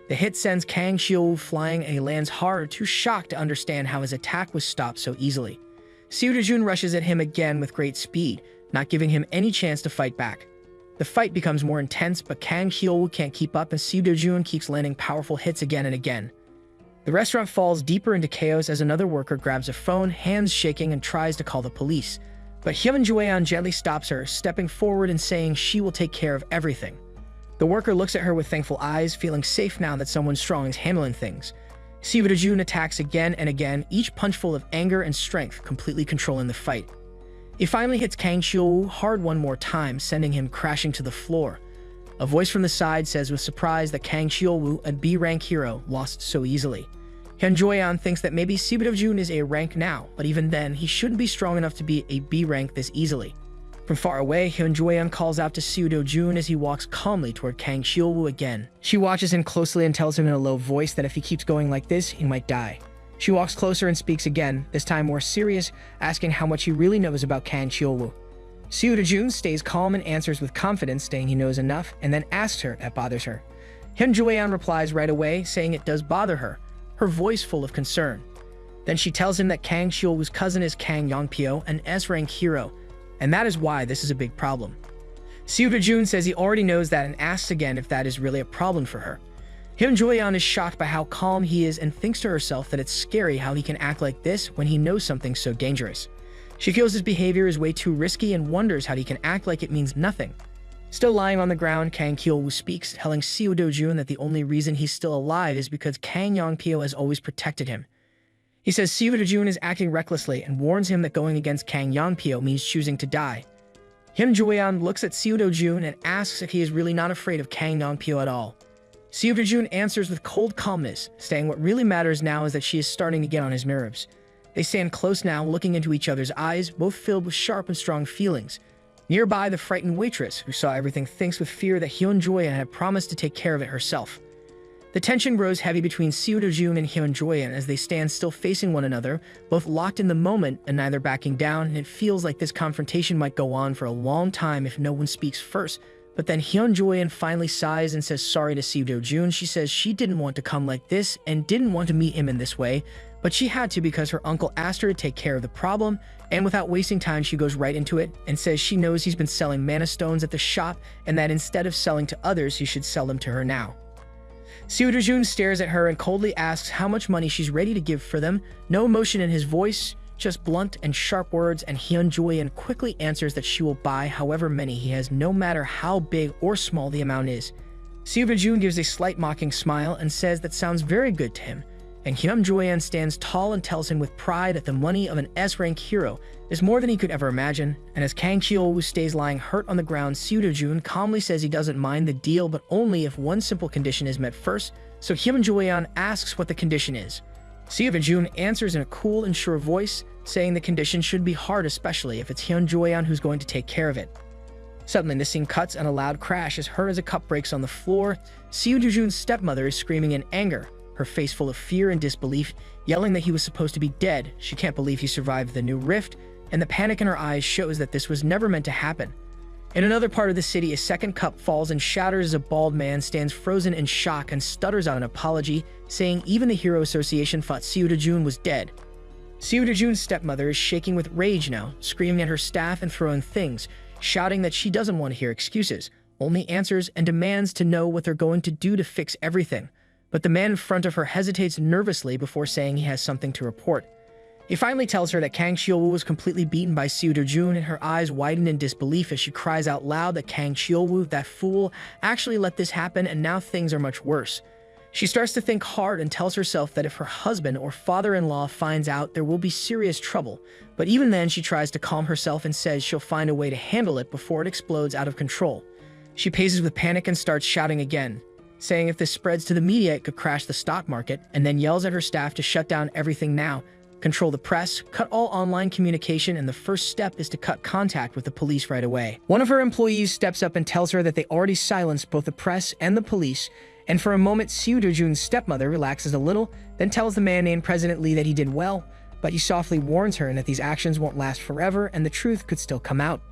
Speaker 1: The hit sends Kang Cheolwoo flying and he lands hard, too shocked to understand how his attack was stopped so easily. Seo Do-jun rushes at him again with great speed, not giving him any chance to fight back. The fight becomes more intense, but Kang Cheolwoo can't keep up and Seo Do-jun keeps landing powerful hits again and again. The restaurant falls deeper into chaos as another worker grabs a phone, hands shaking, and tries to call the police. But Hyunjueon gently stops her, stepping forward and saying she will take care of everything. The worker looks at her with thankful eyes, feeling safe now that someone strong is handling things. Seo Do-jun attacks again and again, each punch full of anger and strength, completely controlling the fight. He finally hits Kang Cheolwoo hard one more time, sending him crashing to the floor. A voice from the side says with surprise that Kang Cheolwoo, a B-rank hero, lost so easily. Hyunjueon thinks that maybe Seo Do-jun is A rank now, but even then, he shouldn't be strong enough to be a B rank this easily. From far away, Hyunjueon calls out to Seo Do-jun as he walks calmly toward Kang Cheolwoo again. She watches him closely and tells him in a low voice that if he keeps going like this, he might die. She walks closer and speaks again, this time more serious, asking how much he really knows about Kang Cheolwoo. Seo Do-jun stays calm and answers with confidence, saying he knows enough, and then asks her if that bothers her. Hyunjueon replies right away, saying it does bother her, her voice full of concern. Then she tells him that Kang Cheolwoo's cousin is Kang Yongpyo, an S-rank hero, and that is why this is a big problem. Seo Do-jun says he already knows that and asks again if that is really a problem for her. Hyunjueon is shocked by how calm he is and thinks to herself that it's scary how he can act like this when he knows something so dangerous. She feels his behavior is way too risky and wonders how he can act like it means nothing. Still lying on the ground, Kang Cheolwoo speaks, telling Seo Do-jun that the only reason he's still alive is because Kang Yongpyo has always protected him. He says Seo Dojun is acting recklessly and warns him that going against Kang Yongpyo means choosing to die. Hyun Joyeon looks at Seo Dojun and asks if he is really not afraid of Kang Yongpyo at all. Seo Dojun answers with cold calmness, saying what really matters now is that she is starting to get on his nerves. They stand close now, looking into each other's eyes, both filled with sharp and strong feelings. Nearby, the frightened waitress, who saw everything, thinks with fear that Hyun Joyeon had promised to take care of it herself. The tension grows heavy between Seo Dojun and Hyun Joyeon as they stand still facing one another, both locked in the moment and neither backing down, and it feels like this confrontation might go on for a long time if no one speaks first. But then Hyun Joyeon finally sighs and says sorry to Seo Dojun. She says she didn't want to come like this and didn't want to meet him in this way, but she had to because her uncle asked her to take care of the problem, and without wasting time she goes right into it and says she knows he's been selling mana stones at the shop and that instead of selling to others he should sell them to her now. Seo Dojun stares at her and coldly asks how much money she's ready to give for them, no emotion in his voice, just blunt and sharp words, and Hyun Joyeon quickly answers that she will buy however many he has, no matter how big or small the amount is. Seo Dojun gives a slight mocking smile and says that sounds very good to him, and Hyun Joyeon stands tall and tells him with pride that the money of an S-rank hero is more than he could ever imagine, and as Kang Cheol-woo stays lying hurt on the ground, Seo Dojun calmly says he doesn't mind the deal but only if one simple condition is met first, so Hyun Joyeon asks what the condition is. Seo Dojun answers in a cool and sure voice, saying the condition should be hard, especially if it's Hyun Joyeon who's going to take care of it. Suddenly, the scene cuts and a loud crash is heard as a cup breaks on the floor. Seo Dojun's stepmother is screaming in anger, her face full of fear and disbelief, yelling that he was supposed to be dead. She can't believe he survived the new rift, and the panic in her eyes shows that this was never meant to happen. In another part of the city, a second cup falls and shatters as a bald man stands frozen in shock and stutters out an apology, saying even the Hero Association thought Seo Dojun was dead. Seo Dojun's stepmother is shaking with rage now, screaming at her staff and throwing things, shouting that she doesn't want to hear excuses, only answers and demands to know what they're going to do to fix everything. But the man in front of her hesitates nervously before saying he has something to report. He finally tells her that Kang Cheol-woo was completely beaten by Seo Dojun, and her eyes widen in disbelief as she cries out loud that Kang Cheol-woo, that fool, actually let this happen and now things are much worse. She starts to think hard and tells herself that if her husband or father-in-law finds out, there will be serious trouble, but even then she tries to calm herself and says she'll find a way to handle it before it explodes out of control. She paces with panic and starts shouting again, saying if this spreads to the media it could crash the stock market, and then yells at her staff to shut down everything now, control the press, cut all online communication, and the first step is to cut contact with the police right away. One of her employees steps up and tells her that they already silenced both the press and the police, and for a moment Seo Dojun's stepmother relaxes a little, then tells the man named President Lee that he did well, but he softly warns her that these actions won't last forever and the truth could still come out.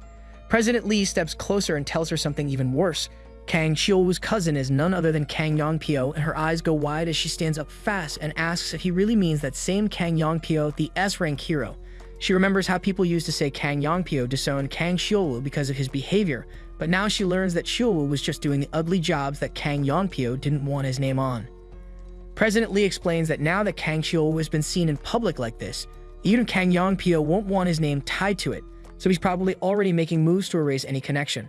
Speaker 1: President Lee steps closer and tells her something even worse. Kang Cheol-woo's cousin is none other than Kang Yongpyo, and her eyes go wide as she stands up fast and asks if he really means that same Kang Yongpyo, the S-rank hero. She remembers how people used to say Kang Yongpyo disowned Kang Cheol-woo because of his behavior, but now she learns that Cheol-woo was just doing the ugly jobs that Kang Yongpyo didn't want his name on. President Lee explains that now that Kang Cheol-woo has been seen in public like this, even Kang Yongpyo won't want his name tied to it, so he's probably already making moves to erase any connection.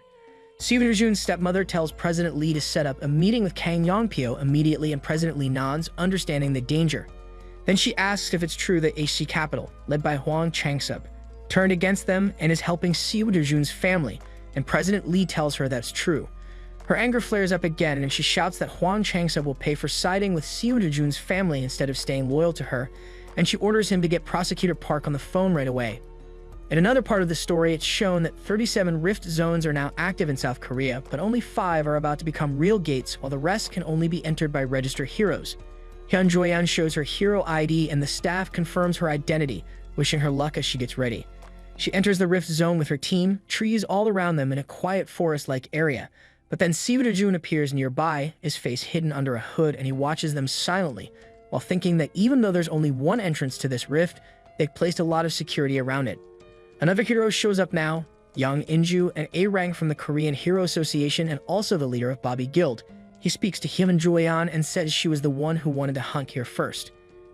Speaker 1: Seo Dojun's stepmother tells President Lee to set up a meeting with Kang Yongpyo immediately, and President Lee nods, understanding the danger. Then she asks if it's true that HC Capital, led by Hwang Chang-sub, turned against them and is helping Seo Dojun's family, and President Lee tells her that's true. Her anger flares up again, and she shouts that Hwang Chang-sub will pay for siding with Seo Dojun's family instead of staying loyal to her, and she orders him to get Prosecutor Park on the phone right away. In another part of the story, it's shown that 37 rift zones are now active in South Korea, but only 5 are about to become real gates, while the rest can only be entered by registered heroes. Hyun Joyeon shows her hero ID, and the staff confirms her identity, wishing her luck as she gets ready. She enters the rift zone with her team, trees all around them in a quiet forest-like area. But then Seo Dojun appears nearby, his face hidden under a hood, and he watches them silently, while thinking that even though there's only one entrance to this rift, they've placed a lot of security around it. Another hero shows up now, Young Inju, an A-rank from the Korean Hero Association and also the leader of Bobby Guild. He speaks to Hyun Joyeon and says she was the one who wanted to hunt here first.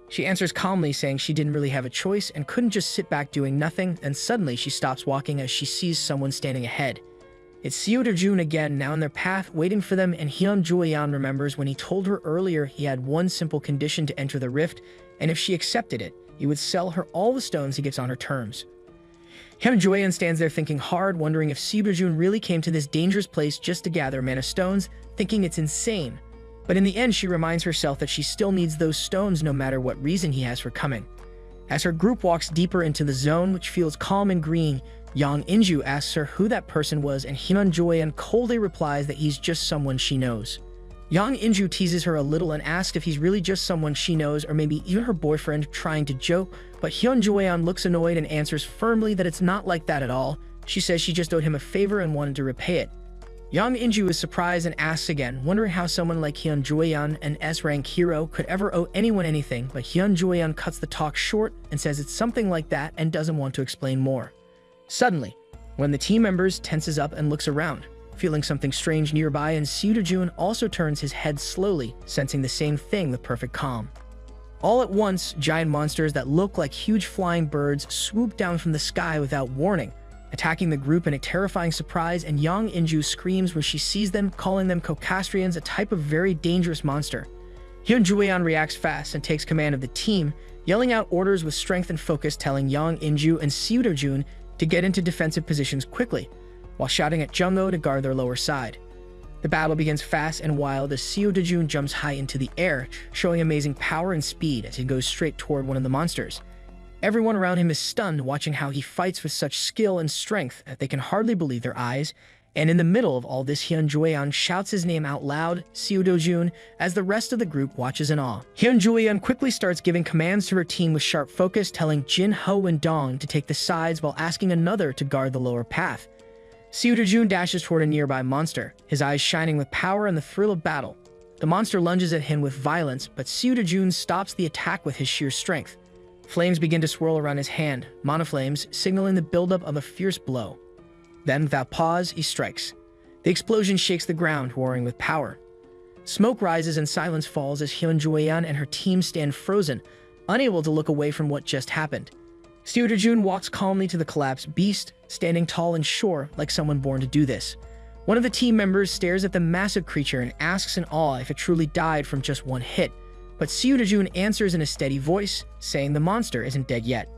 Speaker 1: She answers calmly, saying she didn't really have a choice and couldn't just sit back doing nothing, and suddenly she stops walking as she sees someone standing ahead. It's Seo Dojun again, now in their path, waiting for them, and Hyun Joyeon remembers when he told her earlier he had one simple condition to enter the rift, and if she accepted it, he would sell her all the stones he gets on her terms. Hyun-Joyeon stands there thinking hard, wondering if Seo-Jun really came to this dangerous place just to gather a mana stones, thinking it's insane. But in the end, she reminds herself that she still needs those stones no matter what reason he has for coming. As her group walks deeper into the zone, which feels calm and green, Yang In-ju asks her who that person was, and Hyun-Joyeon coldly replies that he's just someone she knows. Yang In-ju teases her a little and asks if he's really just someone she knows or maybe even her boyfriend, trying to joke, but Hyun-Joyeon looks annoyed and answers firmly that it's not like that at all. She says she just owed him a favor and wanted to repay it. Yang In-ju is surprised and asks again, wondering how someone like Hyun-Joyeon, an S-rank hero, could ever owe anyone anything, but Hyun-Joyeon cuts the talk short and says it's something like that and doesn't want to explain more. Suddenly, one of the team members tenses up and looks around, feeling something strange nearby, and Seo-Jun also turns his head slowly, sensing the same thing with perfect calm. All at once, giant monsters that look like huge flying birds swoop down from the sky without warning, attacking the group in a terrifying surprise, and Yang In-ju screams when she sees them, calling them Cocastrians, a type of very dangerous monster. Hyun-Joyeon reacts fast and takes command of the team, yelling out orders with strength and focus, telling Yang In-ju and Seo-Jun to get into defensive positions quickly, while shouting at Jungho to guard their lower side. The battle begins fast and wild as Seo-Jun jumps high into the air, showing amazing power and speed as he goes straight toward one of the monsters. Everyone around him is stunned, watching how he fights with such skill and strength that they can hardly believe their eyes, and in the middle of all this, Hyun-Joyeon shouts his name out loud, Seo-Jun, as the rest of the group watches in awe. Hyun-Joyeon quickly starts giving commands to her team with sharp focus, telling Jin, Ho, and Dong to take the sides while asking another to guard the lower path. Seo-Jun dashes toward a nearby monster, his eyes shining with power and the thrill of battle. The monster lunges at him with violence, but Seo-Jun stops the attack with his sheer strength. Flames begin to swirl around his hand, monoflames signaling the buildup of a fierce blow. Then, without pause, he strikes. The explosion shakes the ground, roaring with power. Smoke rises and silence falls as Hyun-Joyeon and her team stand frozen, unable to look away from what just happened. Seo-Jun walks calmly to the collapsed beast, standing tall and sure, like someone born to do this. One of the team members stares at the massive creature and asks in awe if it truly died from just one hit, but Seo-Jun answers in a steady voice, saying the monster isn't dead yet.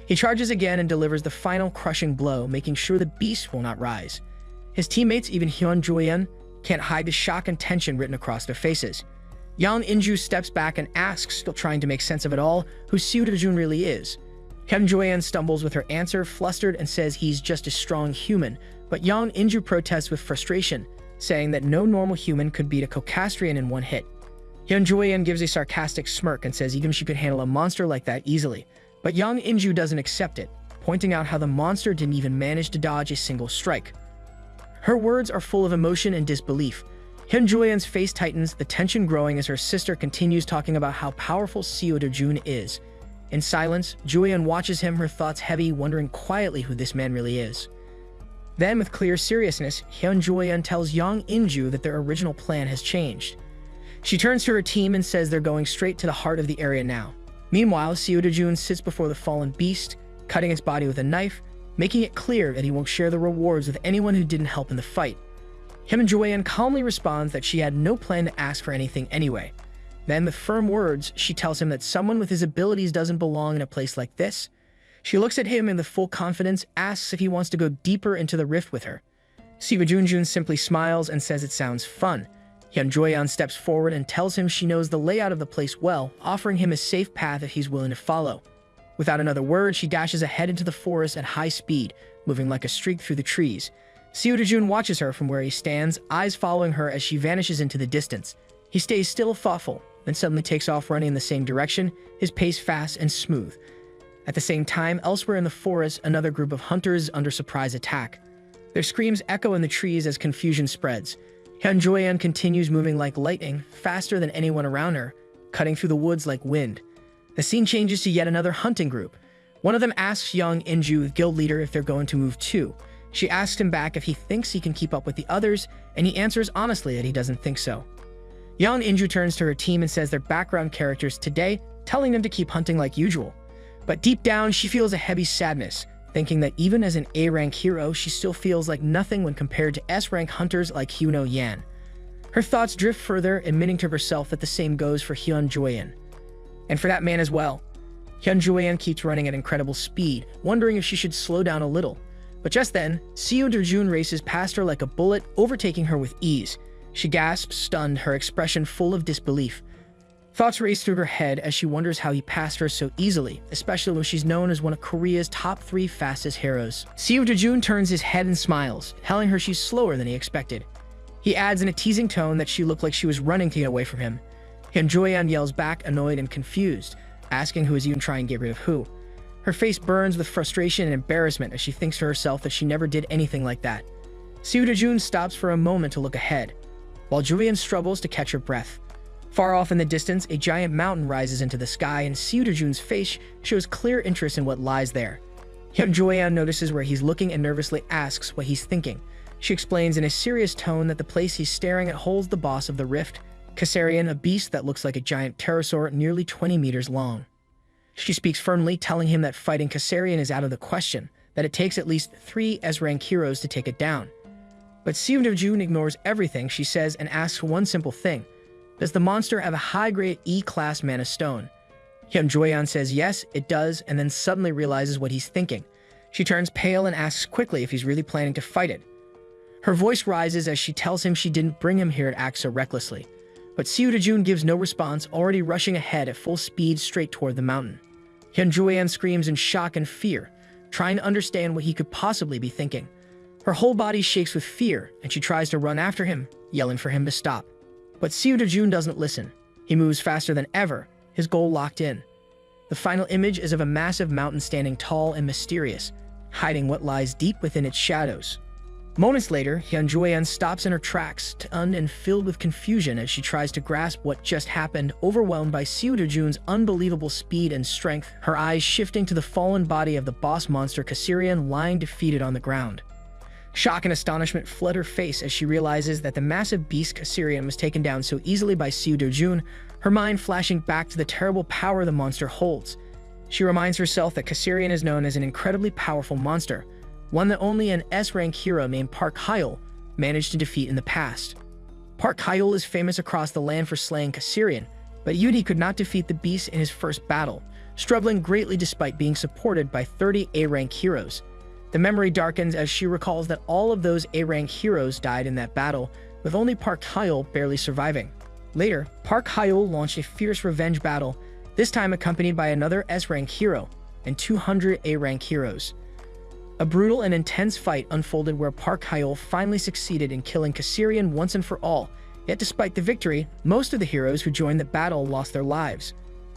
Speaker 1: He charges again and delivers the final crushing blow, making sure the beast will not rise. His teammates, even Hyun-Joyeon, can't hide the shock and tension written across their faces. Yang In-ju steps back and asks, still trying to make sense of it all, who Seo-Jun really is. Hyun-Joyeon stumbles with her answer, flustered, and says he's just a strong human, but Yang In-ju protests with frustration, saying that no normal human could beat a Cocastrian in one hit. Hyun-Joyeon gives a sarcastic smirk and says even she could handle a monster like that easily, but Yang In-ju doesn't accept it, pointing out how the monster didn't even manage to dodge a single strike. Her words are full of emotion and disbelief. Hyun-Joyeon's face tightens, the tension growing as her sister continues talking about how powerful Seo-Jun is. In silence, Joyeon watches him, her thoughts heavy, wondering quietly who this man really is. Then, with clear seriousness, Hyun-Joyeon tells Yang In-ju that their original plan has changed. She turns to her team and says they're going straight to the heart of the area now. Meanwhile, Seo-Jun sits before the fallen beast, cutting its body with a knife, making it clear that he won't share the rewards with anyone who didn't help in the fight. Hyun-Joyeon calmly responds that she had no plan to ask for anything anyway. Then, with firm words, she tells him that someone with his abilities doesn't belong in a place like this. She looks at him in the full confidence, asks if he wants to go deeper into the rift with her. Seo-Jun simply smiles and says it sounds fun. Hyun-Joyeon steps forward and tells him she knows the layout of the place well, offering him a safe path if he's willing to follow. Without another word, she dashes ahead into the forest at high speed, moving like a streak through the trees. Seo-Jun watches her from where he stands, eyes following her as she vanishes into the distance. He stays still, thoughtful, then suddenly takes off running in the same direction, his pace fast and smooth. At the same time, elsewhere in the forest, another group of hunters is under surprise attack. Their screams echo in the trees as confusion spreads. Hyun-Joyeon continues moving like lightning, faster than anyone around her, cutting through the woods like wind. The scene changes to yet another hunting group. One of them asks Yang In-ju, the guild leader, if they're going to move too. She asks him back if he thinks he can keep up with the others, and he answers honestly that he doesn't think so. Yang In-ju turns to her team and says they're background characters today, telling them to keep hunting like usual. But deep down, she feels a heavy sadness, thinking that even as an A-rank hero, she still feels like nothing when compared to S-rank hunters like Hyuno Yan. Her thoughts drift further, admitting to herself that the same goes for Hyun-Joyeon. And for that man as well. Hyun keeps running at incredible speed, wondering if she should slow down a little. But just then, Seo races past her like a bullet, overtaking her with ease. She gasps, stunned, her expression full of disbelief. Thoughts race through her head as she wonders how he passed her so easily, especially when she's known as one of Korea's top 3 fastest heroes. Seo turns his head and smiles, telling her she's slower than he expected. He adds in a teasing tone that she looked like she was running to get away from him. Hyun yells back, annoyed and confused, asking who is even trying to get rid of who. Her face burns with frustration and embarrassment as she thinks to herself that she never did anything like that. Seo stops for a moment to look ahead, while Joyeon struggles to catch her breath. Far off in the distance, a giant mountain rises into the sky, and Seo face shows clear interest in what lies there. Hyun notices where he's looking and nervously asks what he's thinking. She explains in a serious tone that the place he's staring at holds the boss of the rift, Kassarian, a beast that looks like a giant pterosaur nearly 20 meters long. She speaks firmly, telling him that fighting Kassarian is out of the question, that it takes at least 3 S-rank heroes to take it down. But Seo ignores everything she says and asks one simple thing. Does the monster have a high-grade E-class mana stone? Hyun says yes, it does, and then suddenly realizes what he's thinking. She turns pale and asks quickly if he's really planning to fight it. Her voice rises as she tells him she didn't bring him here to act so recklessly. But Seo gives no response, already rushing ahead at full speed straight toward the mountain. Hyun screams in shock and fear, trying to understand what he could possibly be thinking. Her whole body shakes with fear, and she tries to run after him, yelling for him to stop. But Seo doesn't listen. He moves faster than ever, his goal locked in. The final image is of a massive mountain standing tall and mysterious, hiding what lies deep within its shadows. Moments later, Hyun stops in her tracks, stunned and filled with confusion as she tries to grasp what just happened, overwhelmed by Seo unbelievable speed and strength, her eyes shifting to the fallen body of the boss monster Kassarian lying defeated on the ground. Shock and astonishment flood her face as she realizes that the massive beast Kassarian was taken down so easily by Seo, her mind flashing back to the terrible power the monster holds. She reminds herself that Kassarian is known as an incredibly powerful monster, one that only an S-rank hero named Park Hyul managed to defeat in the past. Park Hyul is famous across the land for slaying Kassarian, but Yudi could not defeat the beast in his first battle, struggling greatly despite being supported by 30 A-rank heroes. The memory darkens as she recalls that all of those A-rank heroes died in that battle, with only Park Hyul barely surviving. Later, Park Hyul launched a fierce revenge battle, this time accompanied by another S-rank hero and 200 A-rank heroes. A brutal and intense fight unfolded where Park Hyul finally succeeded in killing Kassarian once and for all, yet despite the victory, most of the heroes who joined the battle lost their lives.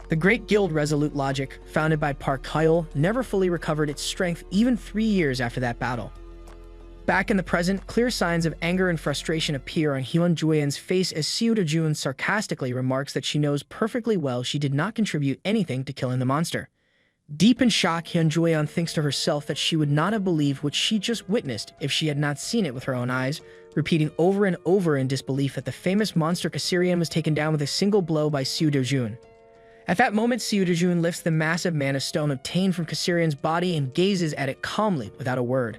Speaker 1: The Great Guild Resolute Logic, founded by Park Hyul, never fully recovered its strength even 3 years after that battle. Back in the present, clear signs of anger and frustration appear on Hyun face as Seo sarcastically remarks that she knows perfectly well she did not contribute anything to killing the monster. Deep in shock, Hyun thinks to herself that she would not have believed what she just witnessed if she had not seen it with her own eyes, repeating over and over in disbelief that the famous monster Kassarian was taken down with a single blow by Seo. At that moment, Seo lifts the massive mana stone obtained from Kassarian's body and gazes at it calmly without a word.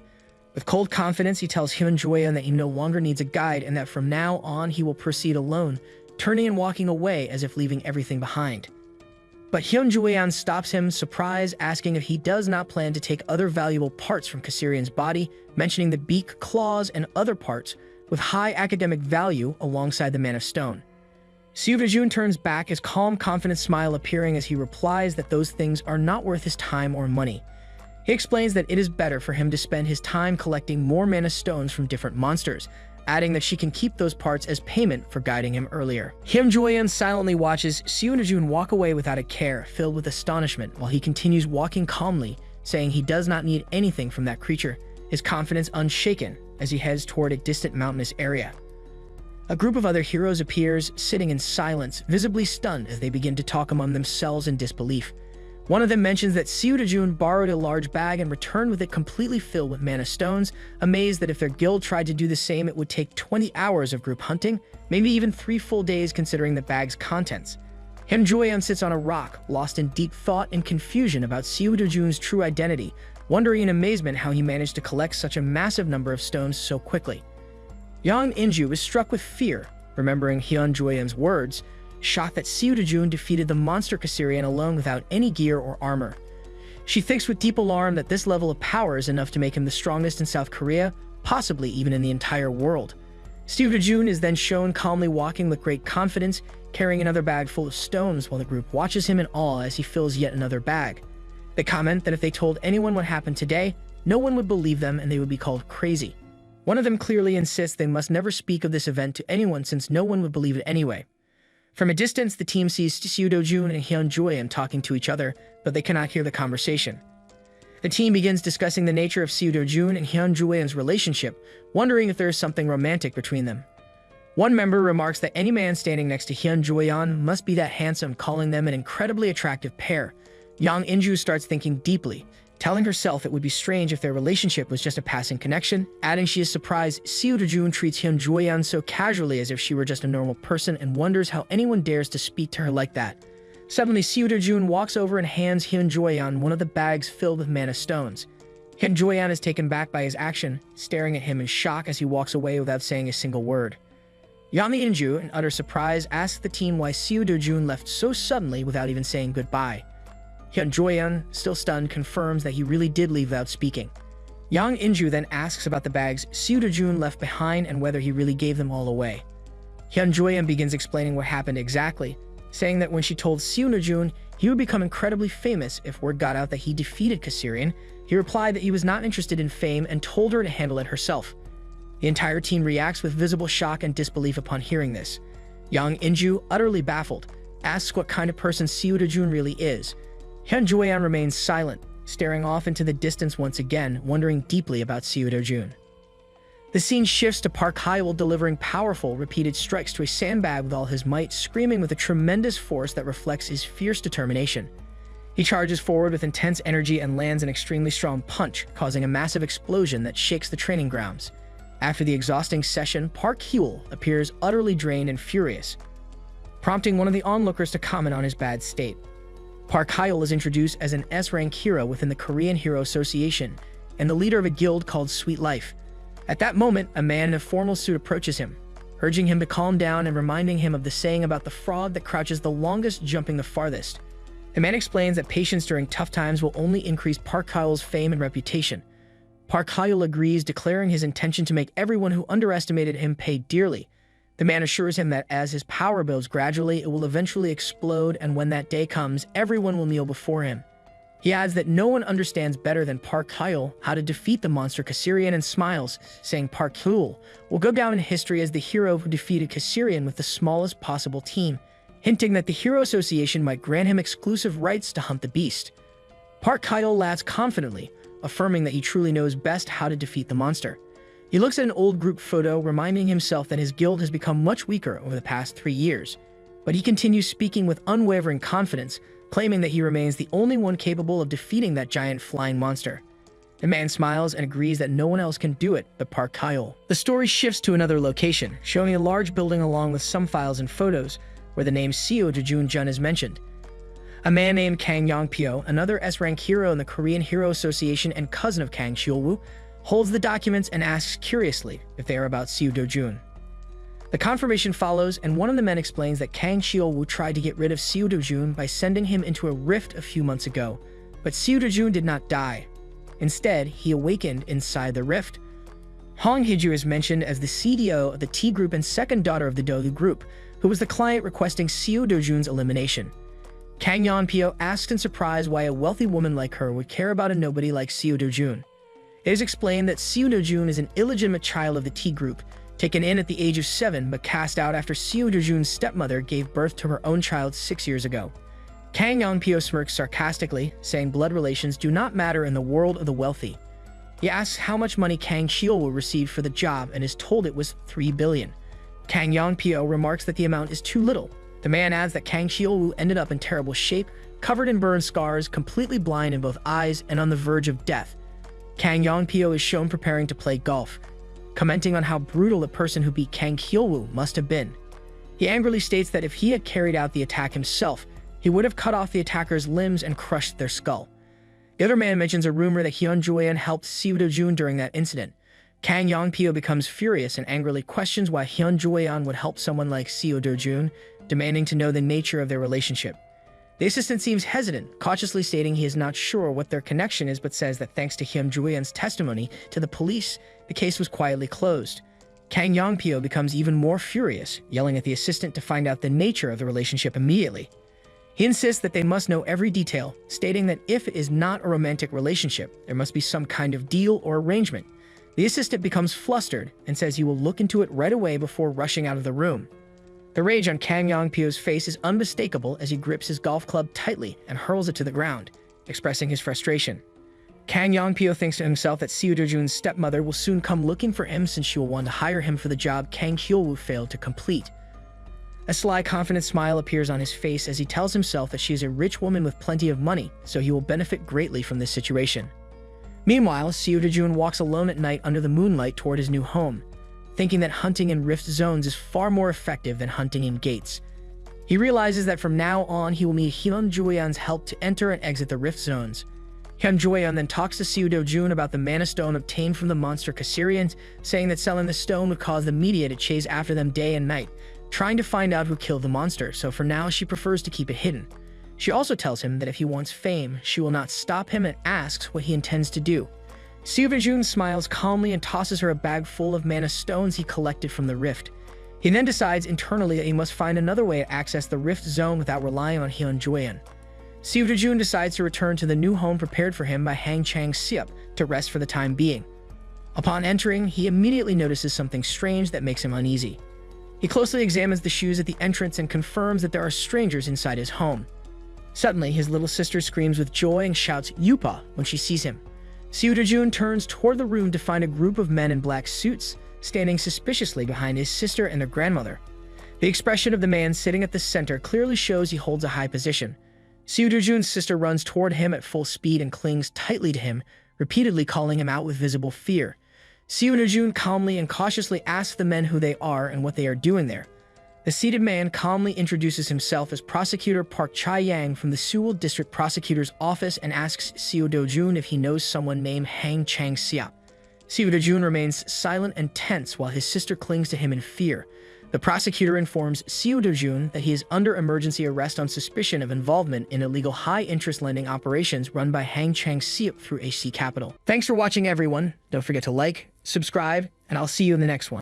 Speaker 1: With cold confidence, he tells Hyun that he no longer needs a guide and that from now on he will proceed alone, turning and walking away as if leaving everything behind. But Hyun stops him, surprised, asking if he does not plan to take other valuable parts from Kassarian's body, mentioning the beak, claws, and other parts with high academic value alongside the Mana Stone. Seo turns back, his calm, confident smile appearing as he replies that those things are not worth his time or money. He explains that it is better for him to spend his time collecting more Mana Stones from different monsters, adding that she can keep those parts as payment for guiding him earlier. Hyun silently watches Seo walk away without a care, filled with astonishment, while he continues walking calmly, saying he does not need anything from that creature, his confidence unshaken as he heads toward a distant mountainous area. A group of other heroes appears, sitting in silence, visibly stunned as they begin to talk among themselves in disbelief. One of them mentions that Seo borrowed a large bag and returned with it completely filled with Mana Stones, amazed that if their guild tried to do the same it would take 20 hours of group hunting, maybe even 3 full days considering the bag's contents. Hyun sits on a rock, lost in deep thought and confusion about Seo true identity, wondering in amazement how he managed to collect such a massive number of stones so quickly. Yang Inju is struck with fear, remembering Hyun words, shocked that Seo Do-jun defeated the monster Caesarian alone without any gear or armor. She thinks with deep alarm that this level of power is enough to make him the strongest in South Korea, possibly even in the entire world. Seo Do-jun is then shown calmly walking with great confidence, carrying another bag full of stones while the group watches him in awe as he fills yet another bag. They comment that if they told anyone what happened today, no one would believe them and they would be called crazy. One of them clearly insists they must never speak of this event to anyone since no one would believe it anyway. From a distance, the team sees Seo Do-jun and Hyun Joyeon talking to each other, but they cannot hear the conversation. The team begins discussing the nature of Seo Do-jun and Hyun Joyeon's relationship, wondering if there is something romantic between them. One member remarks that any man standing next to Hyun Joyeon must be that handsome, calling them an incredibly attractive pair. Yang In-ju starts thinking deeply, telling herself it would be strange if their relationship was just a passing connection, adding she is surprised Seo Do-jun treats Hyun Joyeon so casually as if she were just a normal person and wonders how anyone dares to speak to her like that. Suddenly, Seo Do-jun walks over and hands Hyun Joyeon one of the bags filled with mana stones. Hyun Joyeon is taken back by his action, staring at him in shock as he walks away without saying a single word. Yang In-ju, in utter surprise, asks the team why Seo Do-jun left so suddenly without even saying goodbye. Hyun Joyeon, still stunned, confirms that he really did leave without speaking. Yang In-ju then asks about the bags Seo Do-jun left behind and whether he really gave them all away. Hyun Joyeon begins explaining what happened exactly, saying that when she told Seo Do-jun he would become incredibly famous if word got out that he defeated Caesarian, he replied that he was not interested in fame and told her to handle it herself. The entire team reacts with visible shock and disbelief upon hearing this. Yang In-ju, utterly baffled, asks what kind of person Seo Do-jun really is. Hyun Joyeon remains silent, staring off into the distance once again, wondering deeply about Seo Do-jun. The scene shifts to Park Hae-il delivering powerful, repeated strikes to a sandbag with all his might, screaming with a tremendous force that reflects his fierce determination. He charges forward with intense energy and lands an extremely strong punch, causing a massive explosion that shakes the training grounds. After the exhausting session, Park Hae-il appears utterly drained and furious, prompting one of the onlookers to comment on his bad state. Park Hae-il is introduced as an S-rank hero within the Korean Hero Association and the leader of a guild called Sweet Life. At that moment, a man in a formal suit approaches him, urging him to calm down and reminding him of the saying about the frog that crouches the longest jumping the farthest. The man explains that patience during tough times will only increase Park Hae-il's fame and reputation. Park Hae-il agrees, declaring his intention to make everyone who underestimated him pay dearly. The man assures him that as his power builds gradually, it will eventually explode, and when that day comes, everyone will kneel before him. He adds that no one understands better than Park Hae-il how to defeat the monster Caesarian and smiles, saying Park Hae-il will go down in history as the hero who defeated Caesarian with the smallest possible team, hinting that the Hero Association might grant him exclusive rights to hunt the beast. Park Hae-il laughs confidently, affirming that he truly knows best how to defeat the monster. He looks at an old group photo, reminding himself that his guild has become much weaker over the past 3 years. But he continues speaking with unwavering confidence, claiming that he remains the only one capable of defeating that giant flying monster. The man smiles and agrees that no one else can do it but Park Hae-il. The story shifts to another location, showing a large building along with some files and photos, where the name Seo Do-jun is mentioned. A man named Kang Yong-pyo, another S-rank hero in the Korean Hero Association and cousin of Kang Cheol-woo, holds the documents and asks curiously if they are about Seo Do-jun. The confirmation follows, and one of the men explains that Kang Cheol-woo tried to get rid of Seo Do-jun by sending him into a rift a few months ago, but Seo Do-jun did not die. Instead, he awakened inside the rift. Hong Hee-ju is mentioned as the CDO of the T group and second daughter of the Do group, who was the client requesting Seo Do-jun's elimination. Kang Yeon-pyo asks in surprise why a wealthy woman like her would care about a nobody like Seo Do-jun. It is explained that Seo Do-jun is an illegitimate child of the T group, taken in at the age of 7 but cast out after Seo Do-jun's stepmother gave birth to her own child 6 years ago. Kang Yeon-pyo smirks sarcastically, saying blood relations do not matter in the world of the wealthy. He asks how much money Kang Cheol-woo received for the job and is told it was 3 billion. Kang Yeon-pyo remarks that the amount is too little. The man adds that Kang Cheol-woo ended up in terrible shape, covered in burn scars, completely blind in both eyes, and on the verge of death. Kang Yeon-pyo is shown preparing to play golf, commenting on how brutal the person who beat Kang Cheol-woo must have been. He angrily states that if he had carried out the attack himself, he would have cut off the attacker's limbs and crushed their skull. The other man mentions a rumor that Hyun Joyeon helped Seo Do-jun during that incident. Kang Yeon-pyo becomes furious and angrily questions why Hyun Joyeon would help someone like Seo Do-jun, demanding to know the nature of their relationship. The assistant seems hesitant, cautiously stating he is not sure what their connection is, but says that thanks to Hyun Jueon's testimony to the police, the case was quietly closed. Kang Yongpyo becomes even more furious, yelling at the assistant to find out the nature of the relationship immediately. He insists that they must know every detail, stating that if it is not a romantic relationship, there must be some kind of deal or arrangement. The assistant becomes flustered and says he will look into it right away before rushing out of the room. The rage on Kang Yongpyo's face is unmistakable as he grips his golf club tightly and hurls it to the ground, expressing his frustration. Kang Yongpyo thinks to himself that Seo Do-jun's stepmother will soon come looking for him since she will want to hire him for the job Kang Hyol-woo failed to complete. A sly, confident smile appears on his face as he tells himself that she is a rich woman with plenty of money, so he will benefit greatly from this situation. Meanwhile, Seo Do-jun walks alone at night under the moonlight toward his new home, thinking that hunting in rift zones is far more effective than hunting in gates. He realizes that from now on he will need Hyun Jueon's help to enter and exit the rift zones. Hyun Jueon then talks to Seo Do-jun about the mana stone obtained from the monster Caesarians, saying that selling the stone would cause the media to chase after them day and night, trying to find out who killed the monster, so for now she prefers to keep it hidden. She also tells him that if he wants fame, she will not stop him and asks what he intends to do. Seo Do-jun smiles calmly and tosses her a bag full of mana stones he collected from the rift. He then decides internally that he must find another way to access the rift zone without relying on Hyun Jueon. Seo Do-jun decides to return to the new home prepared for him by Hang Chang-seop to rest for the time being. Upon entering, he immediately notices something strange that makes him uneasy. He closely examines the shoes at the entrance and confirms that there are strangers inside his home. Suddenly, his little sister screams with joy and shouts "Yupa" when she sees him. Seo Do-jun turns toward the room to find a group of men in black suits standing suspiciously behind his sister and their grandmother. The expression of the man sitting at the center clearly shows he holds a high position. Seo Do-jun's sister runs toward him at full speed and clings tightly to him, repeatedly calling him out with visible fear. Seo Do-jun calmly and cautiously asks the men who they are and what they are doing there. The seated man calmly introduces himself as Prosecutor Park Chae-yang from the Sewell District Prosecutor's Office and asks Seo Do-jun if he knows someone named Hang Chang-seop. Seo Do-jun remains silent and tense while his sister clings to him in fear. The prosecutor informs Seo Do-jun that he is under emergency arrest on suspicion of involvement in illegal high-interest lending operations run by Hang Chang-seop through HC Capital. Thanks for watching, everyone. Don't forget to like, subscribe, and I'll see you in the next one.